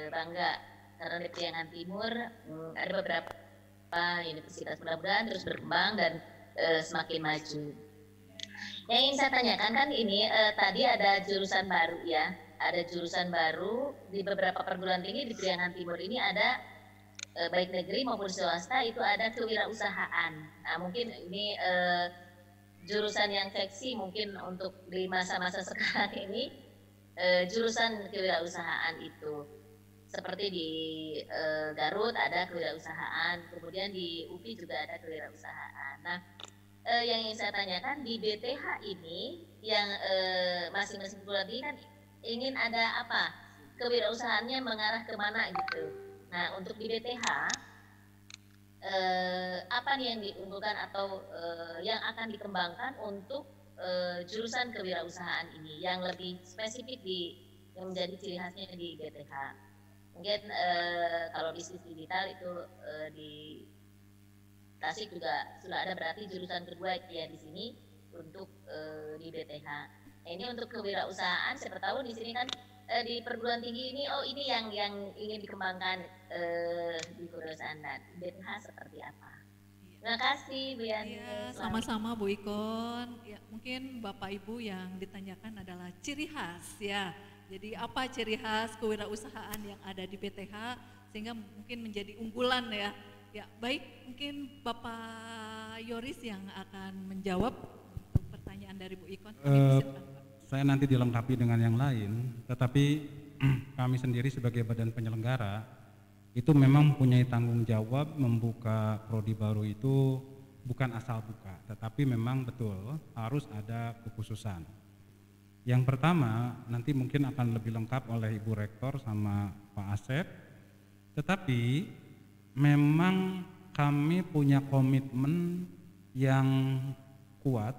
S10: bangga karena di Priangan Timur ada beberapa universitas, mudah-mudahan terus berkembang dan semakin maju. Yang ingin saya tanyakan kan ini tadi ada jurusan baru ya, ada jurusan baru di beberapa perguruan tinggi di Priangan Timur ini ada baik negeri maupun swasta itu ada kewirausahaan. Nah mungkin ini jurusan yang seksi mungkin untuk di masa-masa sekarang ini jurusan kewirausahaan itu. Seperti di Garut ada kewirausahaan, kemudian di UPI juga ada kewirausahaan. Nah, yang ingin saya tanyakan di BTH ini yang masing-masing perguruan tinggi kan ingin ada apa? Kewirausahaannya mengarah kemana gitu. Nah, untuk di BTH apa nih yang diunggulkan atau yang akan dikembangkan untuk jurusan kewirausahaan ini yang lebih spesifik yang menjadi ciri khasnya di BTH? Mungkin kalau bisnis digital itu di Tasik juga sudah ada berarti jurusan kedua ya di sini untuk di BTH. Nah, ini untuk kewirausahaan, siapa tahu di sini kan di perguruan tinggi ini ini yang ingin dikembangkan di kewirausahaan dan BTH seperti apa? Terima kasih Bu Yani.
S1: Ya, sama-sama Bu Ikon. Ya, mungkin Bapak Ibu yang ditanyakan adalah ciri khas ya. Jadi apa ciri khas kewirausahaan yang ada di BTH sehingga mungkin menjadi unggulan ya. Ya, baik mungkin Bapak Yoris yang akan menjawab untuk pertanyaan dari Bu Ikon.
S2: Saya nanti dilengkapi dengan yang lain, tetapi kami sendiri sebagai badan penyelenggara itu memang punya tanggung jawab membuka prodi baru itu bukan asal buka, tetapi memang betul harus ada kekhususan. Yang pertama nanti mungkin akan lebih lengkap oleh Ibu Rektor sama Pak Asep, tetapi memang kami punya komitmen yang kuat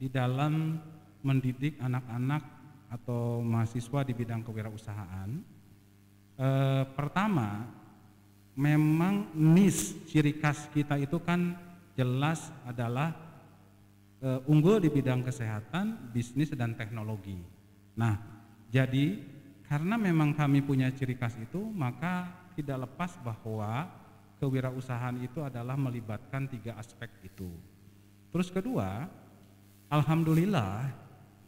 S2: di dalam mendidik anak-anak atau mahasiswa di bidang kewirausahaan. Pertama, memang ciri khas kita itu kan jelas adalah unggul di bidang kesehatan, bisnis dan teknologi. Nah, jadi karena memang kami punya ciri khas itu, maka tidak lepas bahwa kewirausahaan itu adalah melibatkan 3 aspek itu. Terus kedua, alhamdulillah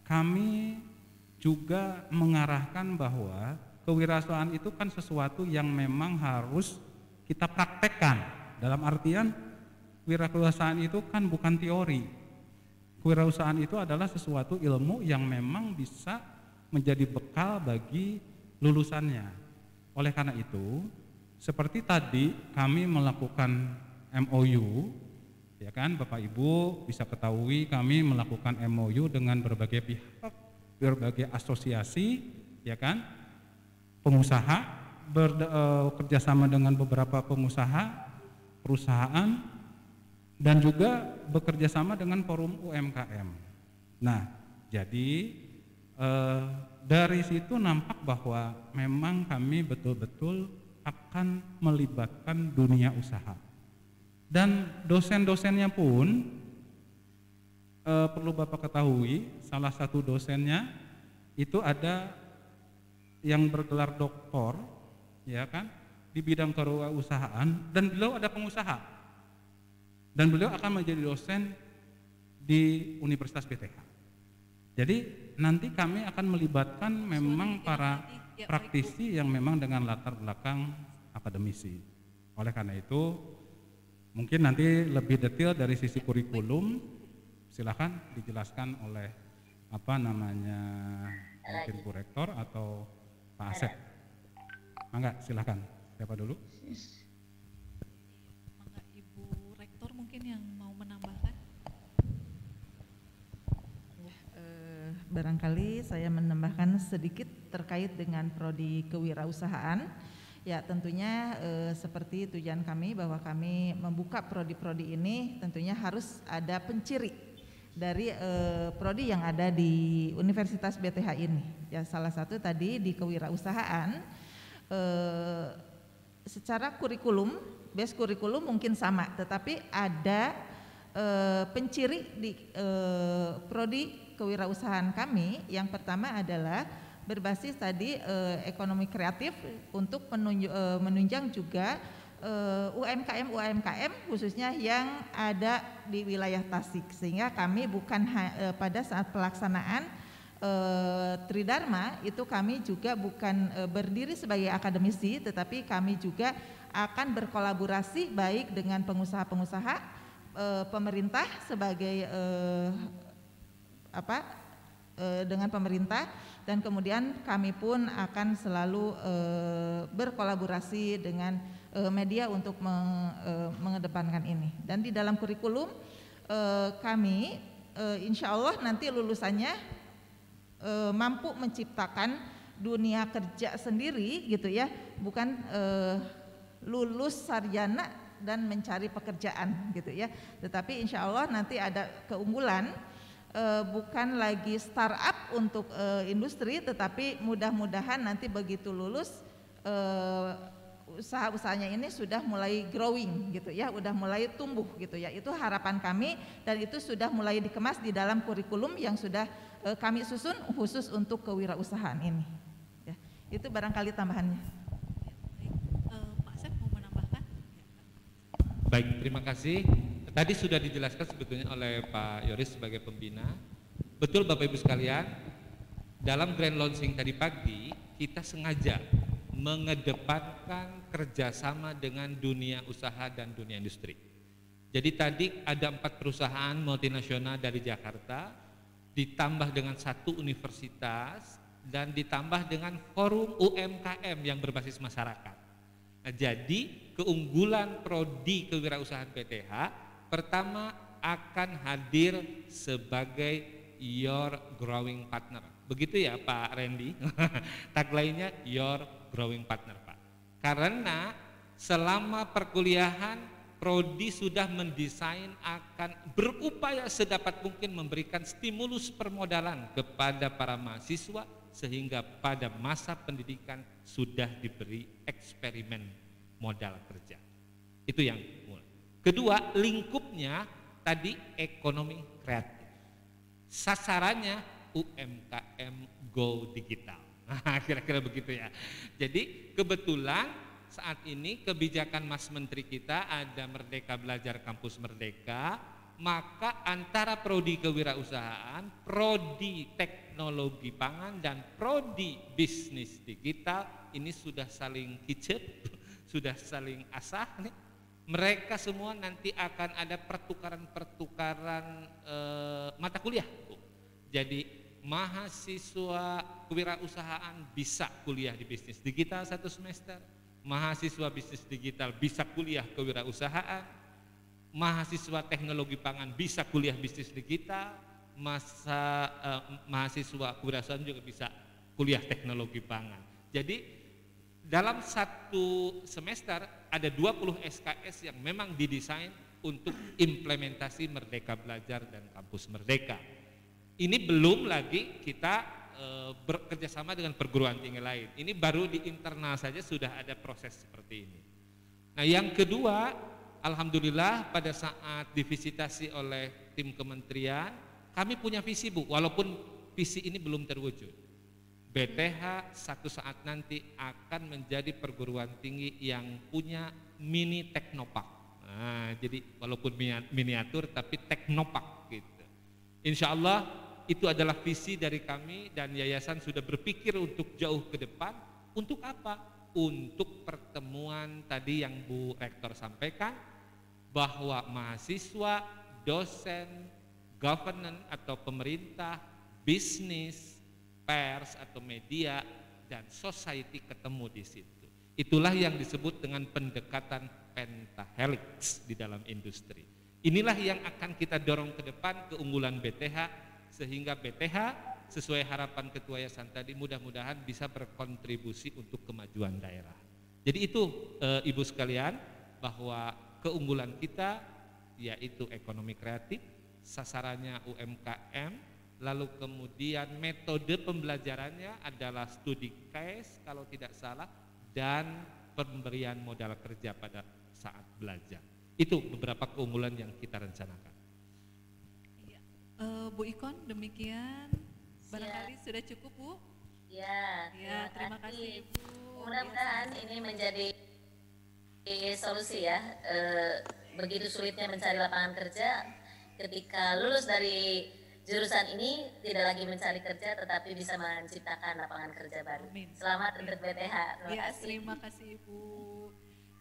S2: kami juga mengarahkan bahwa kewirausahaan itu kan sesuatu yang memang harus kita praktekkan. Dalam artian kewirausahaan itu kan bukan teori. Kewirausahaan itu adalah sesuatu ilmu yang memang bisa menjadi bekal bagi lulusannya. Oleh karena itu, seperti tadi kami melakukan MOU, ya kan Bapak Ibu bisa ketahui kami melakukan MOU dengan berbagai pihak, berbagai asosiasi, ya kan, pengusaha, bekerjasama dengan beberapa pengusaha, perusahaan, dan juga bekerja sama dengan forum UMKM. Nah, jadi dari situ nampak bahwa memang kami betul-betul akan melibatkan dunia usaha. Dan dosen-dosennya pun perlu Bapak ketahui, salah satu dosennya itu ada yang bergelar doktor, ya kan, di bidang kewirausahaan, dan beliau ada pengusaha. Dan beliau akan menjadi dosen di Universitas BTH. Jadi nanti kami akan melibatkan memang para praktisi yang memang dengan latar belakang akademisi. Oleh karena itu, mungkin nanti lebih detail dari sisi kurikulum, silakan dijelaskan oleh mungkin Bu Rektor atau Pak Asep. Mangga, silakan. Siapa dulu?
S1: Mungkin yang mau menambahkan?
S3: Barangkali saya menambahkan sedikit terkait dengan prodi kewirausahaan. Ya tentunya seperti tujuan kami bahwa kami membuka prodi-prodi ini tentunya harus ada penciri dari prodi yang ada di Universitas BTH ini. Ya salah satu tadi di kewirausahaan secara kurikulum, base kurikulum mungkin sama, tetapi ada penciri di prodi kewirausahaan kami. Yang pertama adalah berbasis tadi ekonomi kreatif untuk menunjang juga UMKM khususnya yang ada di wilayah Tasik, sehingga kami bukan pada saat pelaksanaan Tridharma itu kami juga bukan berdiri sebagai akademisi, tetapi kami juga akan berkolaborasi baik dengan pengusaha-pengusaha, pemerintah sebagai dengan pemerintah, dan kemudian kami pun akan selalu berkolaborasi dengan media untuk mengedepankan ini. Dan di dalam kurikulum kami insya Allah nanti lulusannya mampu menciptakan dunia kerja sendiri gitu ya, bukan lulus sarjana dan mencari pekerjaan gitu ya, tetapi insya Allah nanti ada keunggulan. Bukan lagi startup untuk industri, tetapi mudah-mudahan nanti begitu lulus usaha-usahanya ini sudah mulai growing gitu ya, udah mulai tumbuh gitu ya. Itu harapan kami dan itu sudah mulai dikemas di dalam kurikulum yang sudah kami susun khusus untuk kewirausahaan ini. Ya, itu barangkali tambahannya.
S1: Pak Asep mau menambahkan?
S8: Baik, terima kasih. Tadi sudah dijelaskan sebetulnya oleh Pak Yoris sebagai pembina. Betul Bapak Ibu sekalian, dalam grand launching tadi pagi kita sengaja mengedepankan kerjasama dengan dunia usaha dan dunia industri. Jadi tadi ada 4 perusahaan multinasional dari Jakarta, ditambah dengan 1 universitas, dan ditambah dengan forum UMKM yang berbasis masyarakat. Nah, jadi keunggulan prodi kewirausahaan BTH pertama akan hadir sebagai your growing partner. Begitu ya Pak Randy? Tagline-nya your growing partner Pak. Karena selama perkuliahan prodi sudah mendesain akan berupaya sedapat mungkin memberikan stimulus permodalan kepada para mahasiswa sehingga pada masa pendidikan sudah diberi eksperimen modal kerja. Itu yang mulai. Kedua, lingkupnya tadi ekonomi kreatif. Sasarannya UMKM go digital. Nah, kira-kira begitu ya. Jadi kebetulan saat ini kebijakan Mas Menteri kita ada Merdeka Belajar Kampus Merdeka, maka antara prodi kewirausahaan, prodi teknologi pangan dan prodi bisnis digital ini sudah saling kicep, sudah saling asah nih. Mereka semua nanti akan ada pertukaran-pertukaran mata kuliah. Jadi mahasiswa kewirausahaan bisa kuliah di bisnis digital 1 semester, mahasiswa bisnis digital bisa kuliah kewirausahaan, mahasiswa teknologi pangan bisa kuliah bisnis digital, mahasiswa kewirausahaan juga bisa kuliah teknologi pangan. Jadi dalam 1 semester ada 20 SKS yang memang didesain untuk implementasi Merdeka Belajar dan Kampus Merdeka. Ini belum lagi kita bekerjasama dengan perguruan tinggi lain. Ini baru di internal saja sudah ada proses seperti ini. Nah yang kedua, alhamdulillah pada saat divisitasi oleh tim kementerian, kami punya visi Bu, walaupun visi ini belum terwujud. BTH satu saat nanti akan menjadi perguruan tinggi yang punya mini teknopark. Nah, jadi walaupun miniatur tapi teknopark gitu. Insya Allah itu adalah visi dari kami dan yayasan sudah berpikir untuk jauh ke depan. Untuk apa? Untuk pertemuan tadi yang Bu Rektor sampaikan bahwa mahasiswa, dosen, governance atau pemerintah, bisnis, pers atau media dan society ketemu di situ. Itulah yang disebut dengan pendekatan pentahelix di dalam industri. Inilah yang akan kita dorong ke depan keunggulan BTH sehingga BTH sesuai harapan Ketua Yayasan tadi mudah-mudahan bisa berkontribusi untuk kemajuan daerah. Jadi itu Ibu sekalian, bahwa keunggulan kita yaitu ekonomi kreatif, sasarannya UMKM, lalu kemudian metode pembelajarannya adalah studi case kalau tidak salah, dan pemberian modal kerja pada saat belajar. Itu beberapa keunggulan yang kita rencanakan.
S1: Ya. Bu Ikon, demikian barangkali sudah cukup, Bu.
S10: Ya,
S1: terima kasih Ibu.
S10: Mudah-mudahan ini menjadi solusi ya. Begitu sulitnya mencari lapangan kerja, ketika lulus dari jurusan ini tidak lagi mencari kerja tetapi bisa menciptakan lapangan kerja baru.
S1: Amin.
S10: Selamat untuk BTH.
S1: Terima kasih Ibu.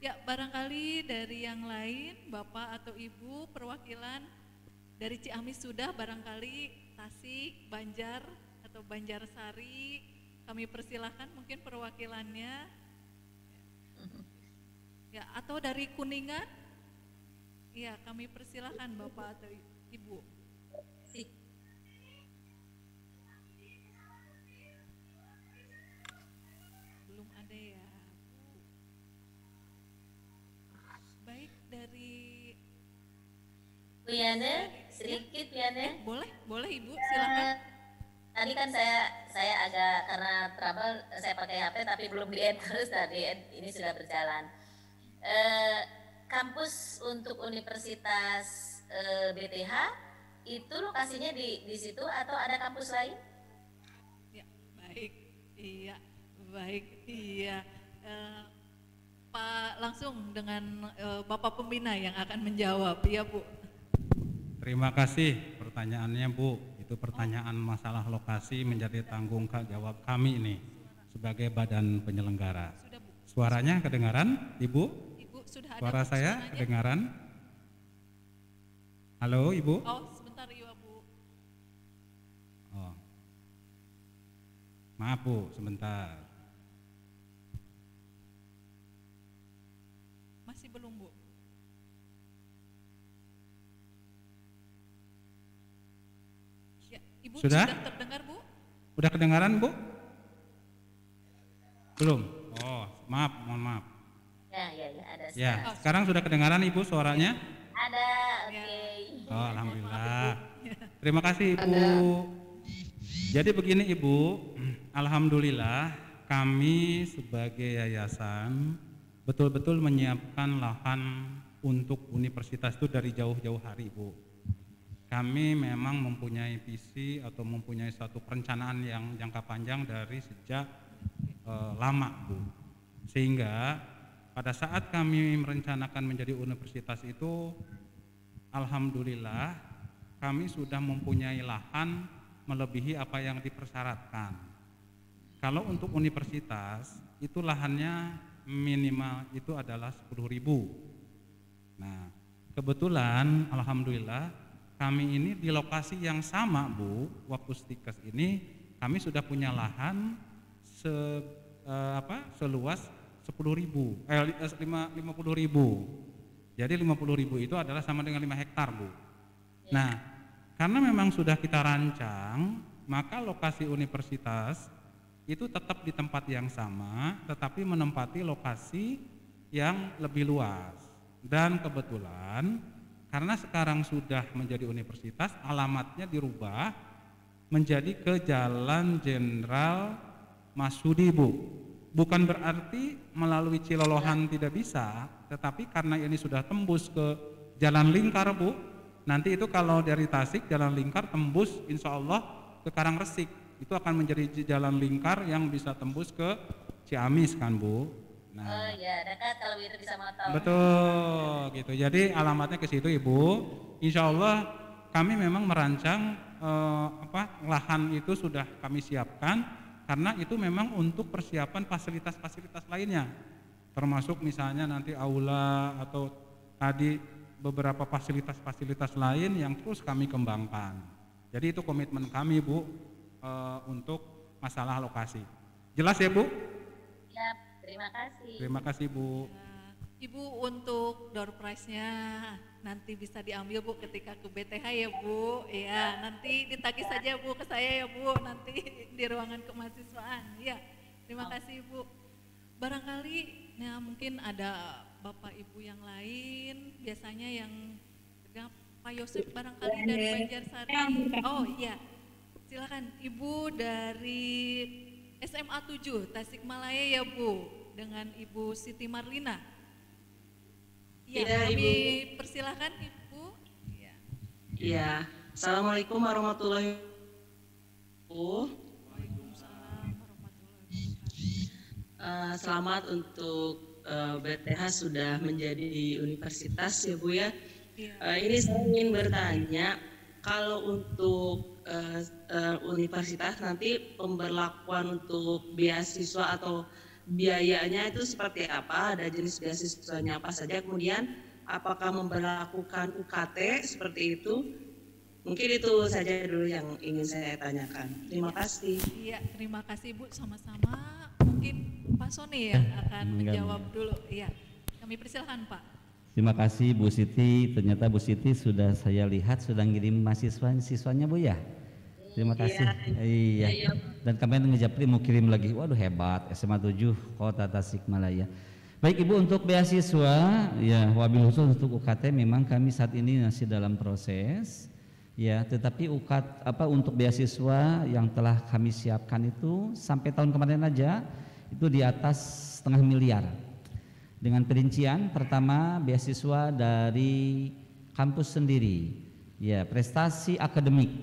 S1: Ya, barangkali dari yang lain, Bapak atau Ibu perwakilan dari Ciamis sudah, barangkali Tasik, Banjar atau Banjarsari, kami persilahkan mungkin perwakilannya. Ya, atau dari Kuningan. Ya, kami persilahkan Bapak atau Ibu. Belum ada ya. Baik, dari
S10: Bu Yana, sedikit Bu Yana.
S1: Boleh Ibu, silakan.
S10: Tadi kan saya agak karena trouble saya pakai HP tapi belum di-add terus tadi, ini sudah berjalan. Kampus untuk Universitas BTH itu lokasinya di situ atau ada kampus lain?
S1: Ya, baik. Iya, baik. Iya. Pak, langsung dengan Bapak Pembina yang akan menjawab, ya Bu.
S2: Terima kasih pertanyaannya Bu. Itu pertanyaan masalah lokasi menjadi tanggung jawab kami ini sebagai badan penyelenggara. Suaranya kedengaran, Ibu?
S1: Sudah ada.
S2: Suara saya kedengaran? Halo Ibu?
S1: Oh, sebentar ya Bu.
S2: Oh. Maaf Bu, sebentar.
S1: Masih belum Bu? Ya, Ibu sudah terdengar Bu?
S2: Udah kedengaran Bu? Belum? Oh, maaf, mohon maaf.
S10: Ya, ada.
S2: Ya, sekarang sudah kedengaran Ibu suaranya?
S10: Ada, oke.
S2: Oh, alhamdulillah. Terima kasih Ibu. Jadi begini Ibu, alhamdulillah kami sebagai yayasan betul-betul menyiapkan lahan untuk universitas itu dari jauh-jauh hari Ibu. Kami memang mempunyai visi atau mempunyai suatu perencanaan yang jangka panjang dari sejak lama Bu. Sehingga pada saat kami merencanakan menjadi universitas itu, alhamdulillah kami sudah mempunyai lahan melebihi apa yang dipersyaratkan. Kalau untuk universitas, itu lahannya minimal itu adalah 10.000. Nah, kebetulan alhamdulillah kami ini di lokasi yang sama Bu, waktu Stikes ini kami sudah punya lahan seluas 50.000. Jadi 50.000 itu adalah sama dengan 5 hektar Bu. Nah, karena memang sudah kita rancang, maka lokasi universitas itu tetap di tempat yang sama, tetapi menempati lokasi yang lebih luas. Dan kebetulan karena sekarang sudah menjadi universitas, alamatnya dirubah menjadi ke Jalan Jenderal Masudi Bu. Bukan berarti melalui Cilolohan tidak bisa, tetapi karena ini sudah tembus ke Jalan Lingkar Bu, nanti itu kalau dari Tasik Jalan Lingkar tembus insya Allah ke Karangresik, itu akan menjadi jalan lingkar yang bisa tembus ke Ciamis kan Bu. Nah,
S10: oh ya, dekat kalau itu bisa motong.
S2: Betul gitu. Jadi alamatnya ke situ Ibu. Insya Allah kami memang merancang lahan itu sudah kami siapkan. Karena itu memang untuk persiapan fasilitas-fasilitas lainnya, termasuk misalnya nanti aula atau tadi beberapa fasilitas-fasilitas lain yang terus kami kembangkan. Jadi itu komitmen kami Bu untuk masalah lokasi. Jelas ya Bu?
S10: Ya, terima kasih.
S2: Terima kasih Bu.
S1: Ibu untuk door prize-nya nanti bisa diambil Bu ketika ke BTH ya Bu. Ya, nanti ditagih saja Bu ke saya ya Bu, nanti di ruangan kemahasiswaan. Ya, terima kasih Bu. Barangkali Nah, mungkin ada Bapak Ibu yang lain, biasanya yang Pak Yosef barangkali dari Banjarsari. Oh iya, silakan Ibu dari SMA 7 Tasikmalaya ya Bu, dengan Ibu Siti Marlina. Ya, kami Ibu. Persilahkan Ibu. Ya.
S11: Iya, Assalamualaikum warahmatullahi wabarakatuh. Selamat untuk BTH sudah menjadi universitas ya Bu ya. Ini saya ingin bertanya, kalau untuk universitas nanti pemberlakuan untuk beasiswa atau biayanya itu seperti apa? Ada jenis beasiswanya apa saja? Kemudian apakah memberlakukan UKT seperti itu? Mungkin itu saja dulu yang ingin saya tanyakan. Terima kasih.
S1: Iya, terima kasih Bu. Sama-sama. Mungkin Pak Sony yang akan menjawab dulu. Iya, kami persilahkan Pak.
S6: Terima kasih Bu Siti. Ternyata Bu Siti sudah saya lihat sudah ngirim siswanya Bu ya. Terima kasih. Iya. Dan kemarin ngejapri mau kirim lagi. Waduh hebat. SMA 7 Kota Tasikmalaya. Baik Ibu, untuk beasiswa ya wabil khusus untuk UKT memang kami saat ini masih dalam proses. Ya, tetapi untuk beasiswa yang telah kami siapkan itu sampai tahun kemarin aja itu di atas setengah miliar. Dengan perincian pertama beasiswa dari kampus sendiri, ya prestasi akademik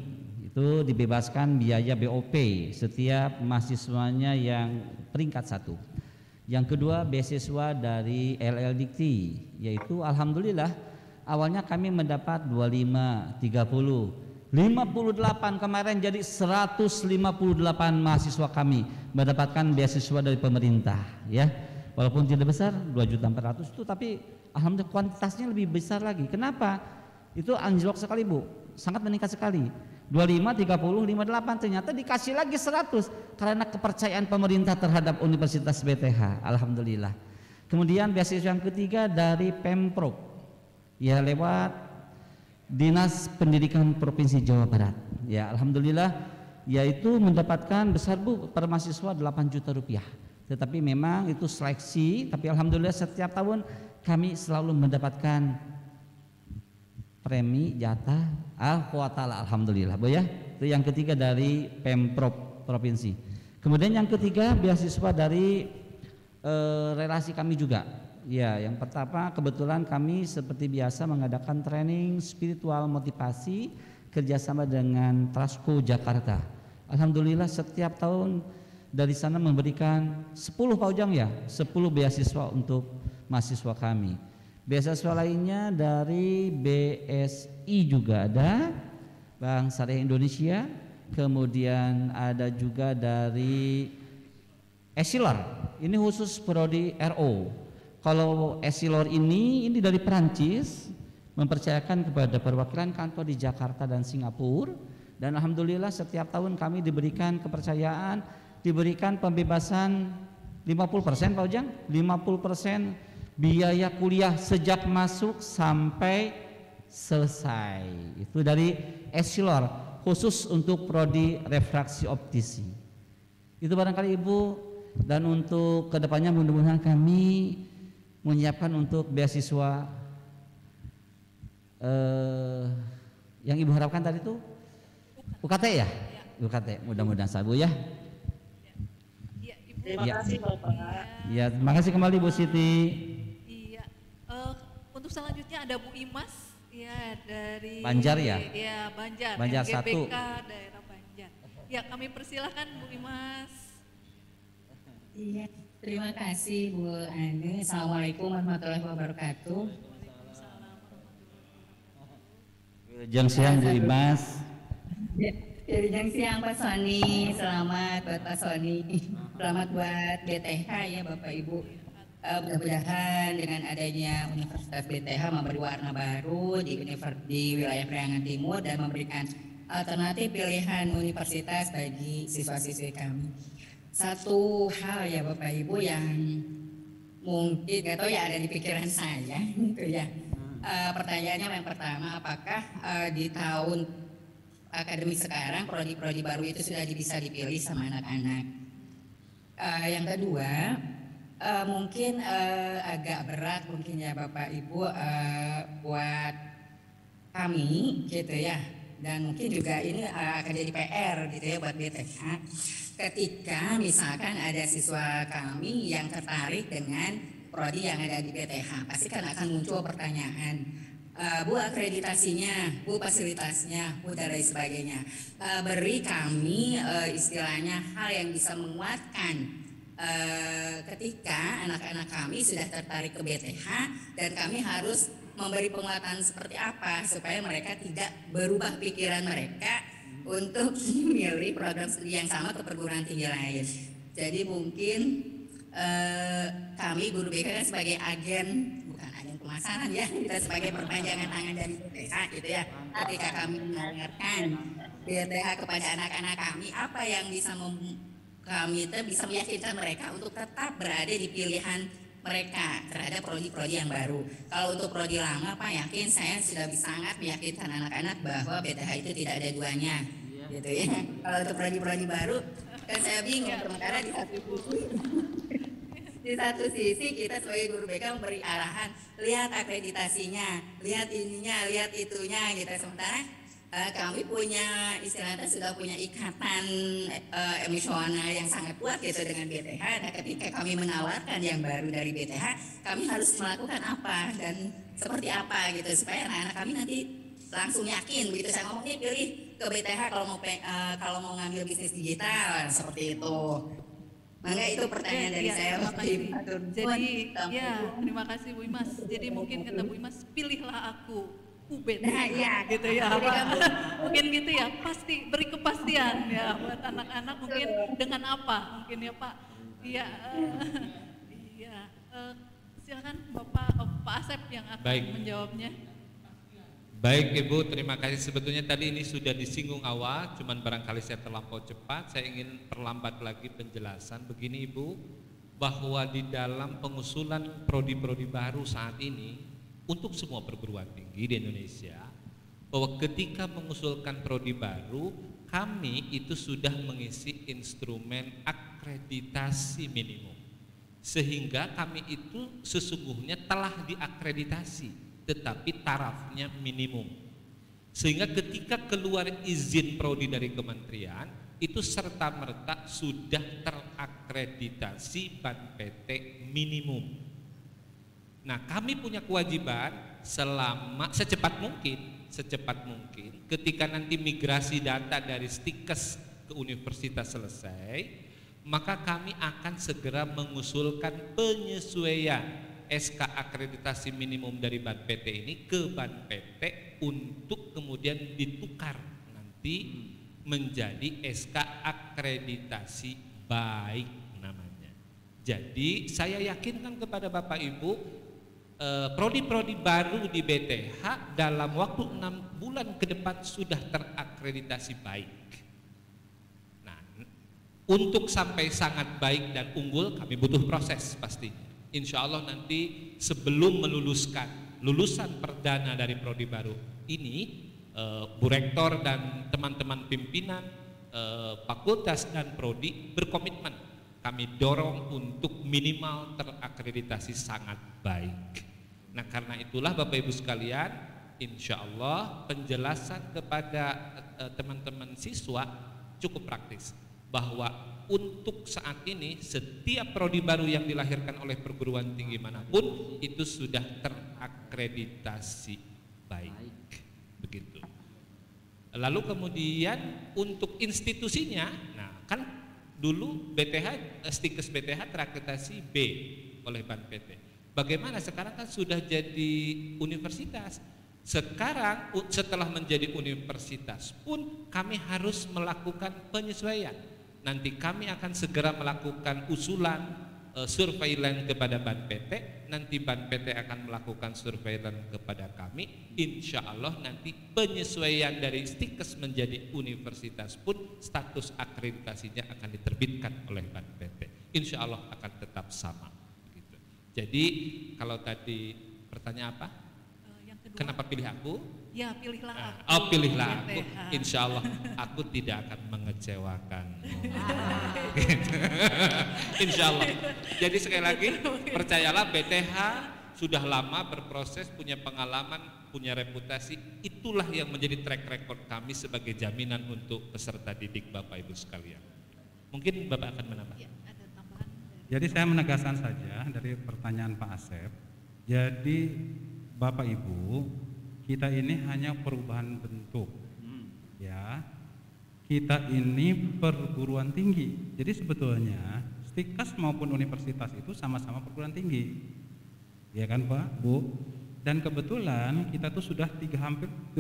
S6: itu dibebaskan biaya BOP setiap mahasiswanya yang peringkat 1. Yang kedua beasiswa dari LL Dikti, yaitu alhamdulillah awalnya kami mendapat 25, 30, 58 kemarin jadi 158 mahasiswa kami mendapatkan beasiswa dari pemerintah ya. Walaupun tidak besar 2.400.000 itu, tapi alhamdulillah kuantitasnya lebih besar lagi. Kenapa? Itu anjlok sekali Bu, sangat meningkat sekali. 25, 30, 58 ternyata dikasih lagi 100 karena kepercayaan pemerintah terhadap Universitas BTH. Alhamdulillah. Kemudian beasiswa yang ketiga dari Pemprov, ya lewat Dinas Pendidikan Provinsi Jawa Barat. Ya alhamdulillah, yaitu mendapatkan besar Bu per mahasiswa 8 juta rupiah. Tetapi memang itu seleksi, tapi alhamdulillah setiap tahun kami selalu mendapatkan premi jatah al-kuatala, alhamdulillah Bu ya. Itu yang ketiga dari Pemprov provinsi. Kemudian yang ketiga beasiswa dari relasi kami juga. Ya, yang pertama kebetulan kami seperti biasa mengadakan training spiritual motivasi kerjasama dengan Trasco Jakarta. Alhamdulillah setiap tahun dari sana memberikan 10 Pak Ujang ya, 10 beasiswa untuk mahasiswa kami. Beasiswa lainnya dari BSI juga ada, Bank Syariah Indonesia, kemudian ada juga dari Essilor, ini khusus prodi RO. Kalau Essilor ini dari Perancis, mempercayakan kepada perwakilan kantor di Jakarta dan Singapura, dan alhamdulillah setiap tahun kami diberikan kepercayaan, diberikan pembebasan 50% Pak Ujang, 50% biaya kuliah sejak masuk sampai selesai. Itu dari Essilor khusus untuk prodi refraksi optisi. Itu barangkali Ibu, dan untuk kedepannya mudah-mudahan kami menyiapkan untuk beasiswa yang Ibu harapkan tadi itu UKT ya? UKT, mudah-mudahan sabu ya.
S11: Terima kasih Bapak.
S6: Ya, terima kasih kembali Bu Siti.
S1: Iya. Untuk selanjutnya ada Bu Imas ya dari
S6: Banjar ya?
S1: Ya, Banjar.
S6: Banjar 1.
S1: GBK daerah Banjar. Ya, kami persilahkan Bu Imas.
S9: Iya, terima kasih Bu Ani. Assalamualaikum warahmatullahi wabarakatuh.
S6: Jam siang Bu Imas.
S9: Dari jam siang Pak Sony, selamat buat Pak Sony, selamat buat BTH ya Bapak Ibu. Mudah-mudahan dengan adanya Universitas BTH memberi warna baru di wilayah Priangan Timur dan memberikan alternatif pilihan universitas bagi siswa-siswi kami. Satu hal ya Bapak Ibu yang mungkin nggak tahu ya ada di pikiran saya gitu ya. Pertanyaannya yang pertama, apakah di tahun akademik sekarang prodi-prodi baru itu sudah bisa dipilih sama anak-anak? Yang kedua, Mungkin agak berat mungkin ya Bapak Ibu buat kami gitu ya, dan mungkin juga ini akan jadi PR gitu ya buat BTH ketika misalkan ada siswa kami yang tertarik dengan prodi yang ada di BTH, pasti kan akan muncul pertanyaan, Bu akreditasinya, Bu fasilitasnya, Bu dan lain sebagainya. Beri kami istilahnya hal yang bisa menguatkan ketika anak-anak kami sudah tertarik ke BTH, dan kami harus memberi penguatan seperti apa supaya mereka tidak berubah pikiran mereka untuk memilih program studi yang sama ke perguruan tinggi lain. Jadi mungkin kami guru BK kan sebagai agen, bukan agen pemasaran ya, kita sebagai perpanjangan tangan dari BTH gitu ya. Ketika kami mendengarkan BTH kepada anak-anak kami, apa yang bisa kami itu bisa meyakinkan mereka untuk tetap berada di pilihan mereka terhadap prodi-prodi yang baru. Kalau untuk prodi lama, Pak, yakin saya sudah sangat meyakinkan anak-anak bahwa BTH itu tidak ada duanya, gitu ya. Kalau untuk prodi-prodi baru, kan saya bingung, sementara di satu sisi kita sebagai guru BK memberi arahan, lihat akreditasinya, lihat ininya, lihat itunya, gitu. Sementara kami punya istilahnya sudah punya ikatan emosional yang sangat kuat gitu dengan BTH. Nah, ketika kami menawarkan yang baru dari BTH, kami harus melakukan apa dan seperti apa gitu supaya anak-anak kami nanti langsung yakin begitu saya ngomongnya pilih ke BTH kalau mau ngambil bisnis digital seperti itu. Maka itu pertanyaan dari saya.
S1: Jadi ya terima kasih Bu Imas. Jadi mungkin kata Bu Imas, pilihlah aku. UBT,
S9: nah, ya,
S1: gitu ya, mungkin gitu ya, pasti beri kepastian ya buat anak-anak mungkin dengan apa, mungkin ya Pak, iya, iya, silakan Bapak Pak Asep yang akan menjawabnya.
S8: Baik Ibu, terima kasih. Sebetulnya tadi ini sudah disinggung awal, cuman barangkali saya terlampau cepat, saya ingin perlambat lagi penjelasan. Begini Ibu, bahwa di dalam pengusulan prodi-prodi baru saat ini, untuk semua perguruan tinggi di Indonesia, bahwa ketika mengusulkan prodi baru, kami itu sudah mengisi instrumen akreditasi minimum, sehingga kami itu sesungguhnya telah diakreditasi, tetapi tarafnya minimum, sehingga ketika keluar izin prodi dari kementerian itu serta-merta sudah terakreditasi BAN PT minimum. Nah, kami punya kewajiban selama secepat mungkin ketika nanti migrasi data dari Stikes ke universitas selesai, maka kami akan segera mengusulkan penyesuaian SK akreditasi minimum dari BAN PT ini ke BAN PT untuk kemudian ditukar nanti menjadi SK akreditasi baik namanya. Jadi saya yakinkan kepada Bapak Ibu, prodi-prodi baru di BTH dalam waktu 6 bulan ke depan sudah terakreditasi baik. Nah, untuk sampai sangat baik dan unggul kami butuh proses pasti. Insya Allah nanti sebelum lulusan perdana dari prodi baru ini, Bu Rektor dan teman-teman pimpinan fakultas dan prodi berkomitmen kami dorong untuk minimal terakreditasi sangat baik. Nah, karena itulah Bapak Ibu sekalian, insya Allah penjelasan kepada teman-teman siswa cukup praktis, bahwa untuk saat ini setiap prodi baru yang dilahirkan oleh perguruan tinggi manapun itu sudah terakreditasi baik, begitu. Lalu kemudian untuk institusinya, nah kan dulu BTH, Stikes BTH terakreditasi B oleh BAN PT. Bagaimana sekarang kan sudah jadi universitas. Sekarang setelah menjadi universitas pun kami harus melakukan penyesuaian. Nanti kami akan segera melakukan usulan surveillance kepada BAN PT. Nanti BAN PT akan melakukan surveillance kepada kami. Insya Allah nanti penyesuaian dari Stikes menjadi universitas pun status akreditasinya akan diterbitkan oleh BAN PT. Insya Allah akan tetap sama. Jadi kalau tadi pertanyaan apa? Kenapa pilih aku?
S1: Ya, pilihlah aku.
S8: Oh, pilihlah aku.
S1: BTH.
S8: Insya Allah aku tidak akan mengecewakanmu. Insya Allah. Jadi sekali lagi percayalah, BTH sudah lama berproses, punya pengalaman, punya reputasi. Itulah yang menjadi track record kami sebagai jaminan untuk peserta didik Bapak Ibu sekalian. Mungkin Bapak akan menambah.
S1: Ya, ada tambahan.
S2: Jadi saya menegaskan saja dari pertanyaan Pak Asep. Jadi Bapak Ibu, kita ini hanya perubahan bentuk, ya. Kita ini perguruan tinggi. Jadi sebetulnya Stikes maupun universitas itu sama-sama perguruan tinggi, ya kan Pak, Bu. Dan kebetulan kita tuh sudah 30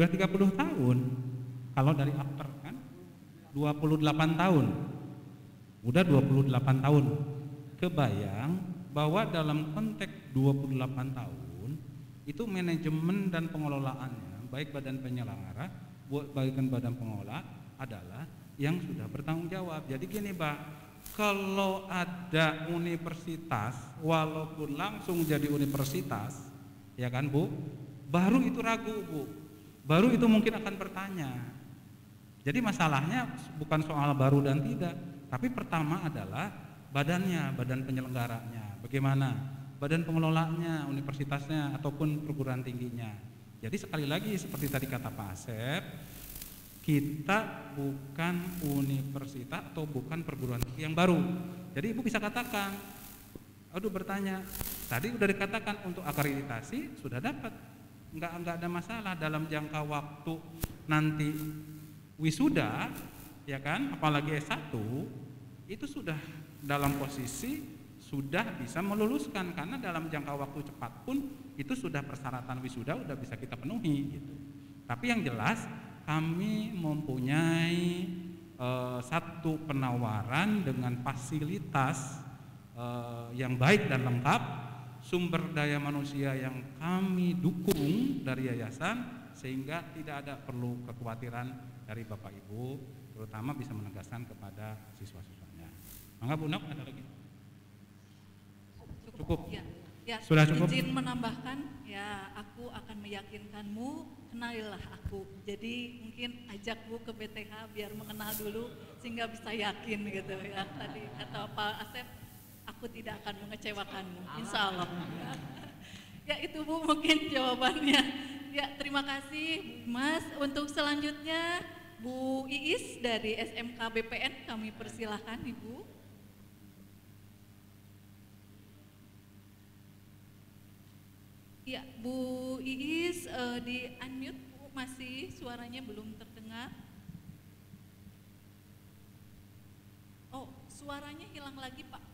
S2: tahun. Kalau dari after kan 28 tahun. Udah 28 tahun. Kebayang bahwa dalam konteks 28 tahun itu manajemen dan pengelolaannya, baik badan penyelenggara, baik badan pengelola adalah yang sudah bertanggung jawab. Jadi gini Pak, kalau ada universitas walaupun langsung jadi universitas, ya kan Bu, baru itu ragu Bu, baru itu mungkin akan bertanya. Jadi masalahnya bukan soal baru dan tidak, tapi pertama adalah badannya, badan penyelenggaranya, bagaimana badan pengelolanya, universitasnya ataupun perguruan tingginya. Jadi sekali lagi seperti tadi kata Pak Asep, kita bukan universitas atau bukan perguruan tinggi yang baru. Jadi Ibu bisa katakan, aduh bertanya, tadi udah dikatakan untuk akreditasi sudah dapat, nggak ada masalah dalam jangka waktu nanti wisuda, ya kan, apalagi S1 itu sudah dalam posisi sudah bisa meluluskan, karena dalam jangka waktu cepat pun itu sudah persyaratan wisuda udah bisa kita penuhi gitu. Tapi yang jelas kami mempunyai satu penawaran dengan fasilitas yang baik dan lengkap, sumber daya manusia yang kami dukung dari yayasan, sehingga tidak ada perlu kekhawatiran dari Bapak Ibu, terutama bisa menegaskan kepada siswa-siswanya. Mangga Bu Nok, ada lagi? Cukup.
S1: Ya,
S2: sudah cukup.
S1: Izin menambahkan, ya aku akan meyakinkanmu, kenalilah aku. Jadi mungkin ajak Bu ke BTH biar mengenal dulu sehingga bisa yakin gitu ya. Tadi kata Pak Asep, aku tidak akan mengecewakanmu, insya Allah. Ya itu Bu mungkin jawabannya. Ya terima kasih Mas. Untuk selanjutnya Bu Iis dari SMK BPN kami persilahkan Ibu. Ya, Bu Iis di unmute Bu, masih suaranya belum terdengar. Oh, suaranya hilang lagi Pak.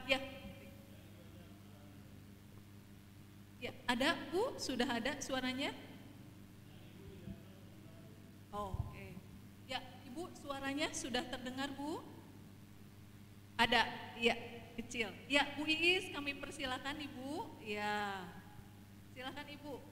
S1: Ya. Ya, ada Bu, sudah ada suaranya? Oh, oke. Ya, Ibu suaranya sudah terdengar Bu? Ada, ya. Kecil. Ya, Bu Iis kami persilakan Ibu. Ya. Silakan Ibu.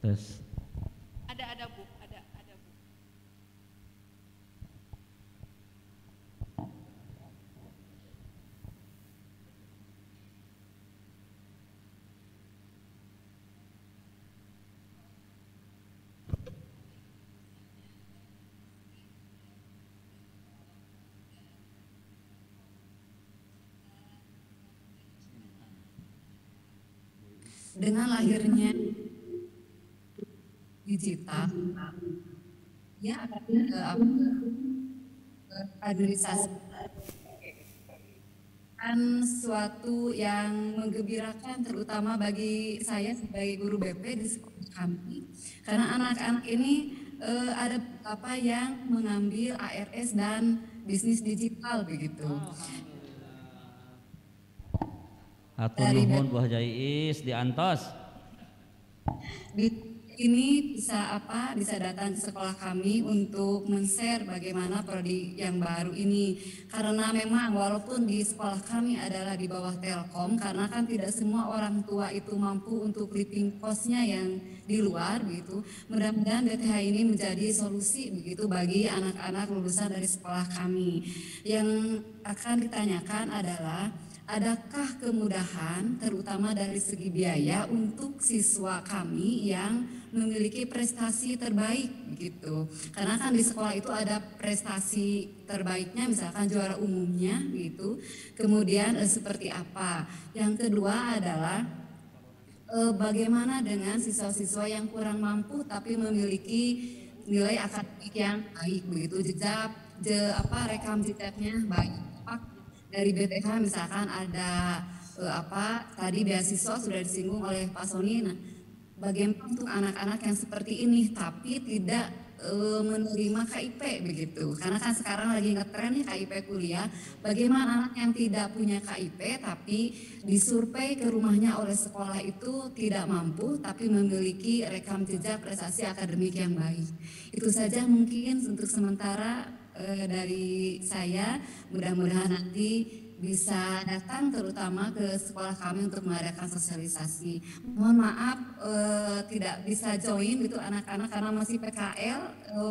S6: Tes.
S1: Ada Bu, ada Bu.
S12: Dengan lahirnya digital, ya kaderisasi kan suatu yang menggembirakan, terutama bagi saya sebagai guru BP di sekolah kami, karena anak-anak ini ada beberapa yang mengambil ARS dan bisnis digital begitu.
S6: Atur nuhun Buah Jais diantos.
S12: ini bisa datang ke sekolah kami untuk men-share bagaimana prodi yang baru ini, karena memang walaupun di sekolah kami adalah di bawah Telkom, karena kan tidak semua orang tua itu mampu untuk living cost-nya yang di luar begitu. Mudah-mudahan BTH ini menjadi solusi begitu bagi anak-anak lulusan dari sekolah kami. Yang akan ditanyakan adalah, adakah kemudahan terutama dari segi biaya untuk siswa kami yang memiliki prestasi terbaik gitu? Karena kan di sekolah itu ada prestasi terbaiknya, misalkan juara umumnya gitu. Kemudian seperti apa? Yang kedua adalah bagaimana dengan siswa-siswa yang kurang mampu tapi memiliki nilai akademik yang baik begitu, rekam jejaknya baik. Dari BTH misalkan ada tadi beasiswa sudah disinggung oleh Pak Sony. Nah, bagaimana untuk anak-anak yang seperti ini tapi tidak menerima KIP begitu? Karena kan sekarang lagi ngetren KIP kuliah. Bagaimana anak yang tidak punya KIP tapi disurvei ke rumahnya oleh sekolah itu tidak mampu tapi memiliki rekam jejak prestasi akademik yang baik? Itu saja mungkin untuk sementara dari saya. Mudah-mudahan nanti bisa datang terutama ke sekolah kami untuk mengadakan sosialisasi. Mohon maaf tidak bisa join gitu anak-anak karena masih PKL,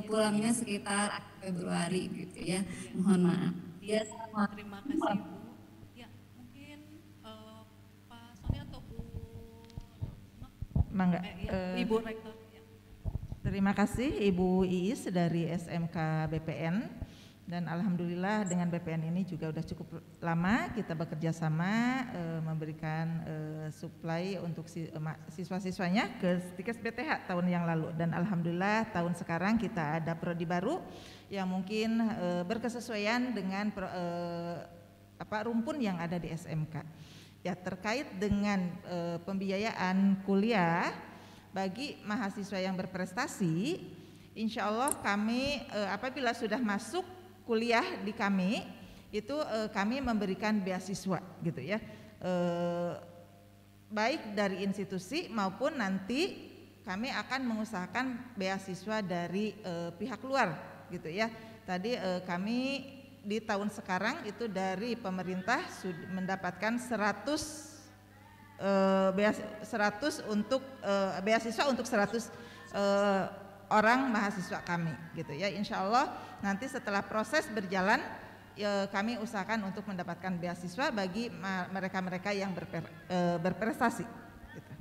S12: pulangnya sekitar Februari gitu ya. Mohon maaf.
S1: Ya, terima kasih Bu. Ya, mungkin Pak Sony atau Bu
S3: Mangga,
S1: Ibu Rektor.
S3: Terima kasih Ibu Iis dari SMK BPN, dan alhamdulillah dengan BPN ini juga sudah cukup lama kita bekerja sama memberikan supply untuk siswa-siswanya ke Stikes BTH tahun yang lalu, dan alhamdulillah tahun sekarang kita ada prodi baru yang mungkin berkesesuaian dengan rumpun yang ada di SMK. Ya, terkait dengan pembiayaan kuliah bagi mahasiswa yang berprestasi, insya Allah kami apabila sudah masuk kuliah di kami itu kami memberikan beasiswa gitu ya, baik dari institusi maupun nanti kami akan mengusahakan beasiswa dari pihak luar gitu ya. Tadi kami di tahun sekarang itu dari pemerintah sudah mendapatkan 100 untuk beasiswa untuk 100 orang mahasiswa kami gitu ya. Insya Allah nanti setelah proses berjalan kami usahakan untuk mendapatkan beasiswa bagi mereka-mereka yang berprestasi gitu.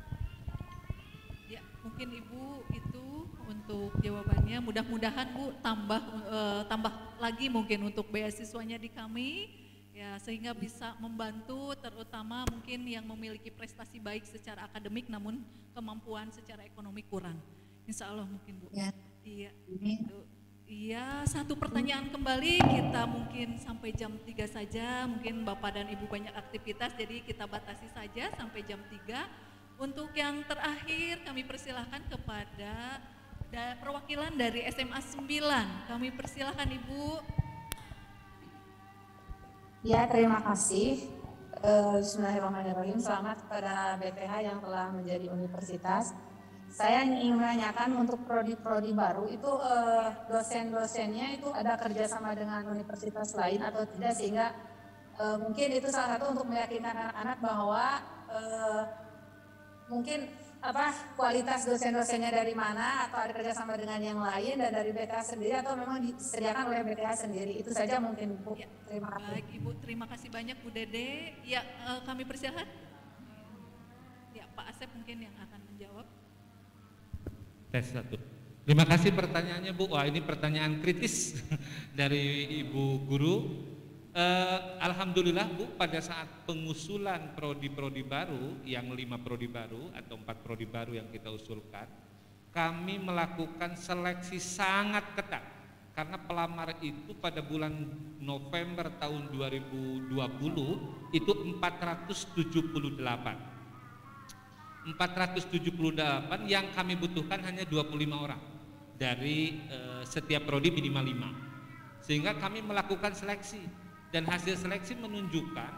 S1: Ya, mungkin Ibu itu untuk jawabannya. Mudah-mudahan Bu tambah lagi mungkin untuk beasiswanya di kami ya, sehingga bisa membantu terutama mungkin yang memiliki prestasi baik secara akademik namun kemampuan secara ekonomi kurang. Insya Allah mungkin Bu.
S12: Ya.
S1: Iya. Iya, satu pertanyaan kembali, kita mungkin sampai jam 3 saja, mungkin Bapak dan Ibu banyak aktivitas jadi kita batasi saja sampai jam 3. Untuk yang terakhir kami persilahkan kepada perwakilan dari SMA 9. Kami persilahkan Ibu.
S13: Ya, terima kasih. Bismillahirrahmanirrahim. Selamat kepada BPH yang telah menjadi universitas. Saya ingin menanyakan untuk prodi-prodi baru itu dosen-dosennya itu ada kerjasama dengan universitas lain atau tidak, sehingga mungkin itu salah satu untuk meyakinkan anak-anak bahwa mungkin kualitas dosen-dosennya dari mana, atau ada kerjasama dengan yang lain dan dari BTH sendiri atau memang disediakan oleh BTH sendiri. Itu saja mungkin Bu.
S1: Ya,
S13: terima kasih.
S1: Baik Ibu, terima kasih banyak Bu Dede. Ya, kami persilahkan. Ya, Pak Asep mungkin yang akan menjawab.
S8: Tes 1. Terima kasih pertanyaannya Bu. Wah, ini pertanyaan kritis dari Ibu Guru. Alhamdulillah Bu, pada saat pengusulan prodi-prodi baru, yang 5 prodi baru atau 4 prodi baru yang kita usulkan, kami melakukan seleksi sangat ketat. Karena pelamar itu pada bulan November tahun 2020 itu 478. 478 yang kami butuhkan hanya 25 orang dari setiap prodi minimal 5, sehingga kami melakukan seleksi dan hasil seleksi menunjukkan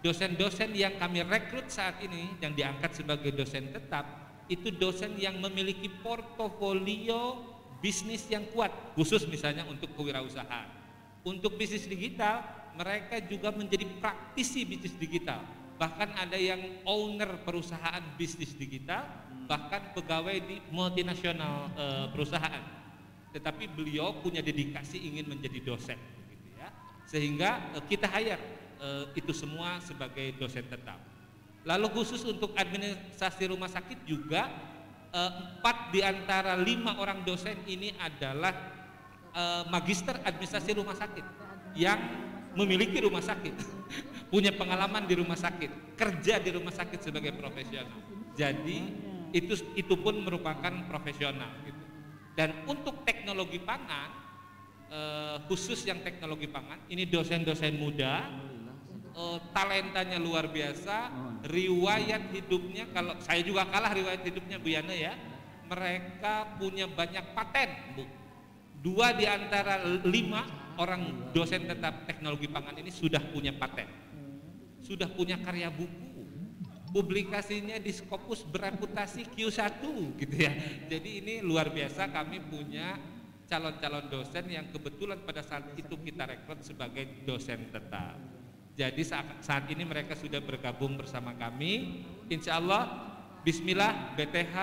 S8: dosen-dosen yang kami rekrut saat ini yang diangkat sebagai dosen tetap itu dosen yang memiliki portofolio bisnis yang kuat, khusus misalnya untuk kewirausahaan. Untuk bisnis digital, mereka juga menjadi praktisi bisnis digital. Bahkan ada yang owner perusahaan bisnis digital, bahkan pegawai di multinasional perusahaan. Tetapi beliau punya dedikasi ingin menjadi dosen, gitu ya. Sehingga kita hire itu semua sebagai dosen tetap. Lalu khusus untuk administrasi rumah sakit juga 4 di antara 5 orang dosen ini adalah magister administrasi rumah sakit yang memiliki rumah sakit, punya pengalaman di rumah sakit, kerja di rumah sakit sebagai profesional. Jadi itu pun merupakan profesional gitu. Dan untuk teknologi pangan, khusus yang teknologi pangan, ini dosen-dosen muda, talentanya luar biasa, riwayat hidupnya, kalau saya juga kalah riwayat hidupnya Bu Yana ya, mereka punya banyak paten Bu. 2 di antara 5 orang dosen tetap teknologi pangan ini sudah punya paten, sudah punya karya buku, publikasinya di Scopus bereputasi Q1 gitu ya. Jadi ini luar biasa, kami punya calon-calon dosen yang kebetulan pada saat itu kita rekrut sebagai dosen tetap. Jadi saat ini mereka sudah bergabung bersama kami. Insya Allah, Bismillah, BTH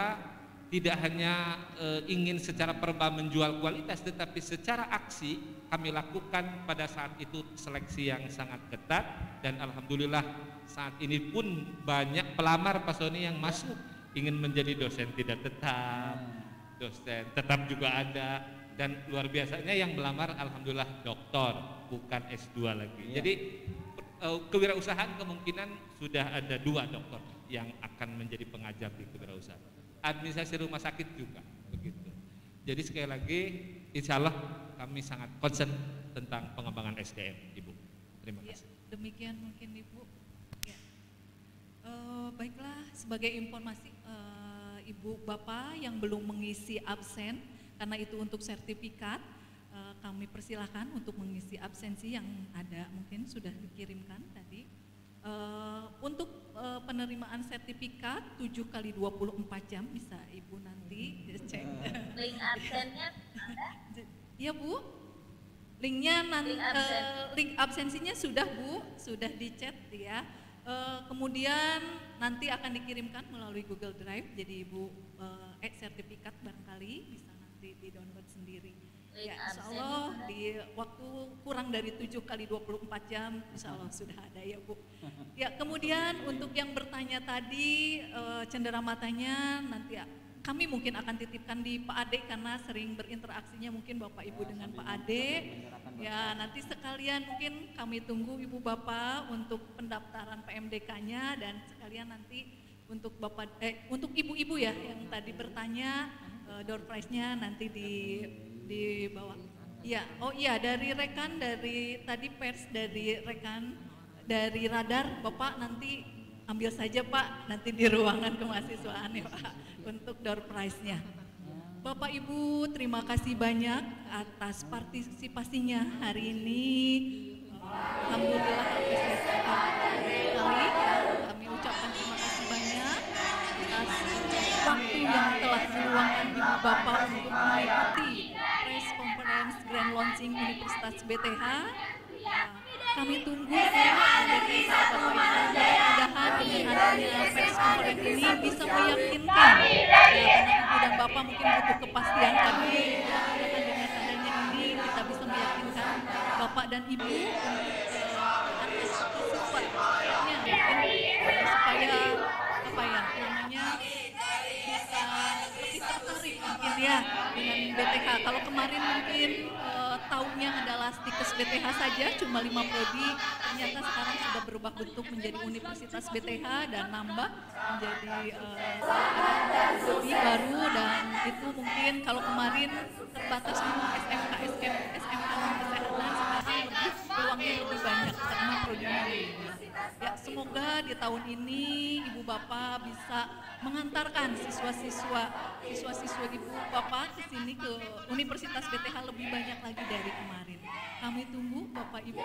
S8: tidak hanya ingin secara perba menjual kualitas, tetapi secara aksi kami lakukan pada saat itu seleksi yang sangat ketat. Dan alhamdulillah saat ini pun banyak pelamar Pak Sony yang masuk ingin menjadi dosen tidak tetap, dosen tetap juga ada. Dan luar biasanya yang melamar alhamdulillah doktor, bukan S2 lagi. Jadi kewirausahaan kemungkinan sudah ada 2 dokter yang akan menjadi pengajar di kewirausahaan. Administrasi rumah sakit juga begitu. Jadi sekali lagi, insya Allah kami sangat concern tentang pengembangan SDM, Ibu. Terima kasih.
S1: Ya, demikian mungkin Ibu. Ya. Baiklah, sebagai informasi Ibu Bapak yang belum mengisi absen, karena itu untuk sertifikat, kami persilahkan untuk mengisi absensi yang ada, mungkin sudah dikirimkan tadi. Untuk penerimaan sertifikat 7 kali 24 jam bisa Ibu nanti cek.
S10: Link absennya ada?
S1: Iya Bu, linknya nanti link absensinya sudah Bu, sudah dicet ya. Kemudian nanti akan dikirimkan melalui Google Drive, jadi Ibu sertifikat barangkali bisa nanti di download sendiri. Ya, insya Allah di waktu kurang dari 7 kali 24 jam insya Allah sudah ada ya Bu. Ya, kemudian untuk yang bertanya tadi cendera matanya nanti kami mungkin akan titipkan di Pak Ade karena sering berinteraksinya mungkin Bapak Ibu dengan Pak Ade. Ya, nanti sekalian mungkin kami tunggu Ibu Bapak untuk pendaftaran PMDK-nya dan sekalian nanti untuk Bapak untuk ibu-ibu ya yang tadi bertanya door prize-nya nanti di bawah. Ya, oh iya dari rekan dari tadi pers dari rekan dari Radar, Bapak nanti ambil saja Pak nanti di ruangan kemahasiswaan ya Pak untuk door prize-nya. Bapak Ibu terima kasih banyak atas partisipasinya hari ini. Alhamdulillah kami ucapkan terima kasih banyak atas waktu yang telah diluangkan Ibu Bapak untuk mengikuti press conference grand launching Universitas BTH. Kami tunggu dari Bapak mudah-mudahan dengan adanya press conference ini bisa meyakinkan karena Ibu dan Bapak mungkin butuh kepastian tadi. Mudah-mudahan dengan adanya ini kita bisa meyakinkan Bapak dan Ibu untuk supaya apa ya namanya bisa lebih tertarik mungkin ya dengan BTH. Kalau kemarin mungkin tahunnya adalah stikes BTH saja cuma 5 prodi, ternyata sekarang sudah berubah bentuk menjadi Universitas BTH dan nambah menjadi lebih baru dan itu mungkin kalau kemarin terbatas cuma SMK non kesehatan, sekarang lebih peluangnya lebih banyak karena prodinya ya. Semoga di tahun ini Ibu Bapak bisa mengantarkan siswa-siswa Ibu Bapak ke sini ke Universitas BTH lebih banyak lagi dari kemarin. Kami tunggu Bapak Ibu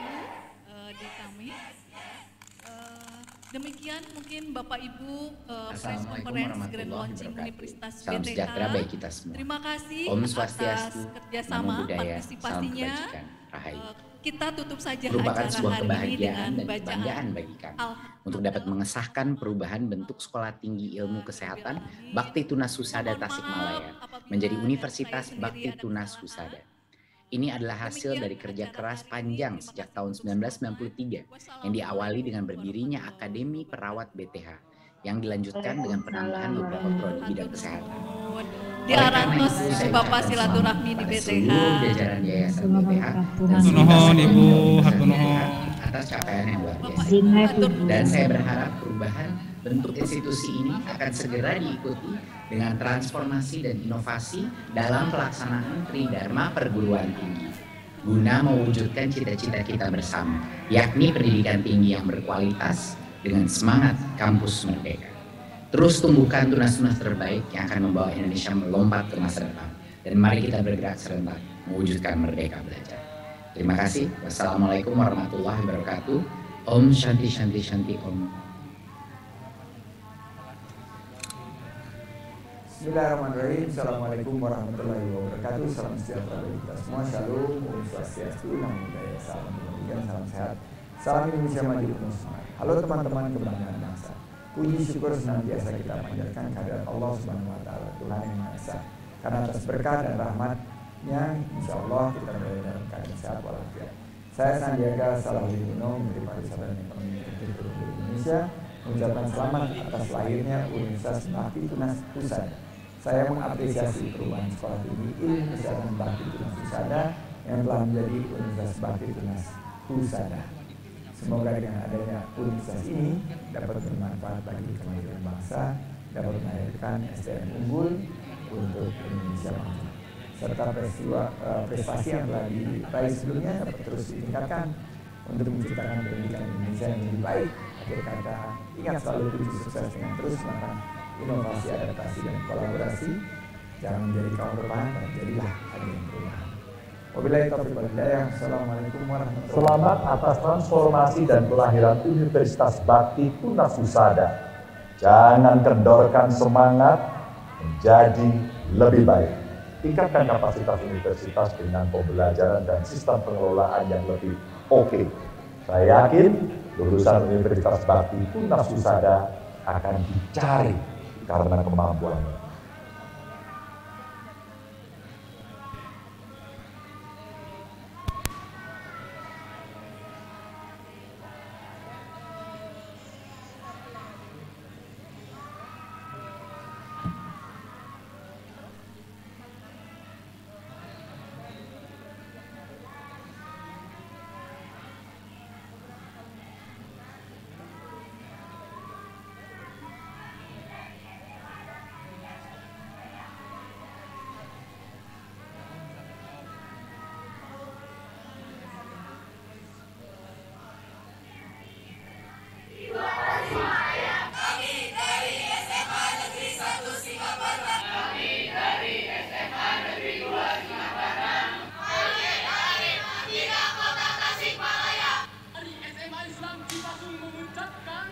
S1: di kami. Demikian mungkin Bapak Ibu press
S14: Assalamualaikum
S1: conference Grand
S14: warahmatullahi
S1: Launching
S14: wabarakatuh.
S1: Universitas
S14: Salam
S1: BTH.
S14: sejahtera bagi kita semua.
S1: Terima kasih
S14: Om
S1: atas
S14: Swastiastu,
S1: kerjasama
S14: Namo Buddhaya, salam
S1: partisipasinya.
S14: kebajikan, Rahayu.
S1: Kita tutup saja
S14: Merupakan
S1: acara
S14: sebuah
S1: hari ini
S14: kebahagiaan
S1: dengan
S14: dan
S1: bacaan
S14: kebanggaan bagi kami untuk dapat mengesahkan perubahan bentuk Sekolah Tinggi Ilmu Kesehatan Bakti Tunas Husada Tasikmalaya menjadi Universitas Bakti Tunas Husada. Ini adalah hasil dari kerja keras panjang sejak tahun 1993 yang diawali dengan berdirinya Akademi Perawat BTH yang dilanjutkan dengan penambahan beberapa prodi bidang kesehatan.
S1: Di Arantos Bapak silaturahmi di BTH.
S14: Seluruh jajaran Yayasan BTH dan
S2: Nuhun Ibu, hatur nuhun
S14: atas capaian yang luar biasa. Dan saya berharap perubahan bentuk institusi ini akan segera diikuti dengan transformasi dan inovasi dalam pelaksanaan Tridharma Perguruan Tinggi guna mewujudkan cita-cita kita bersama, yakni pendidikan tinggi yang berkualitas dengan semangat kampus merdeka. Terus tumbuhkan tunas-tunas terbaik yang akan membawa Indonesia melompat ke masa depan. Dan mari kita bergerak serentak mewujudkan merdeka belajar. Terima kasih. Wassalamualaikum warahmatullahi wabarakatuh. Om Shanti Shanti Shanti Om.
S5: Bismillahirrahmanirrahim. Assalamualaikum warahmatullahi wabarakatuh. Salam sejahtera bagi kita semua. Shalom, Om Swastiastu, Namo Buddhaya, salam kebajikan, salam sehat. Salam Indonesia maju penuh semangat. Halo teman-teman kebanggaan bangsa. Puji syukur senantiasa kita panjatkan kehadirat Allah Subhanahu wa taala, Tuhan yang Maha Esa. Karena atas berkah dan rahmat-Nya, insya Allah kita berada dalam keadaan sehat walafiat. Saya Sandiaga Salahuddin Uno, Menteri Pariwisata dan Ekonomi Kreatif Republik Indonesia, mengucapkan selamat atas lahirnya Universitas Bakti Tunas Husada. Saya mengapresiasi perubahan Sekolah Tinggi Ilmu Kesehatan Bakti Tunas Husada yang telah menjadi Universitas Bakti Tunas Husada. Semoga dengan adanya universitas ini dapat bermanfaat bagi kemajuan bangsa, dapat melahirkan SDM unggul untuk Indonesia maju. Serta prestasi yang telah diraih sebelumnya dapat terus ditingkatkan untuk menciptakan pendidikan Indonesia yang lebih baik. Akhir kata, ingat selalu kunci sukses dengan terus melakukan inovasi, adaptasi, dan kolaborasi. Jangan menjadi kaum berbahan, dan jadilah agen perubahan. Wabillahi taufiq wal hidayah. Assalamualaikum warahmatullahi wabarakatuh.
S15: Selamat atas transformasi dan kelahiran Universitas Bakti Tunas Husada. Jangan kendorkan semangat menjadi lebih baik. Tingkatkan kapasitas universitas dengan pembelajaran dan sistem pengelolaan yang lebih oke. Saya yakin lulusan Universitas Bakti Tunas Husada akan dicari karena kemampuannya.
S16: Islam kita sungguh mengucapkan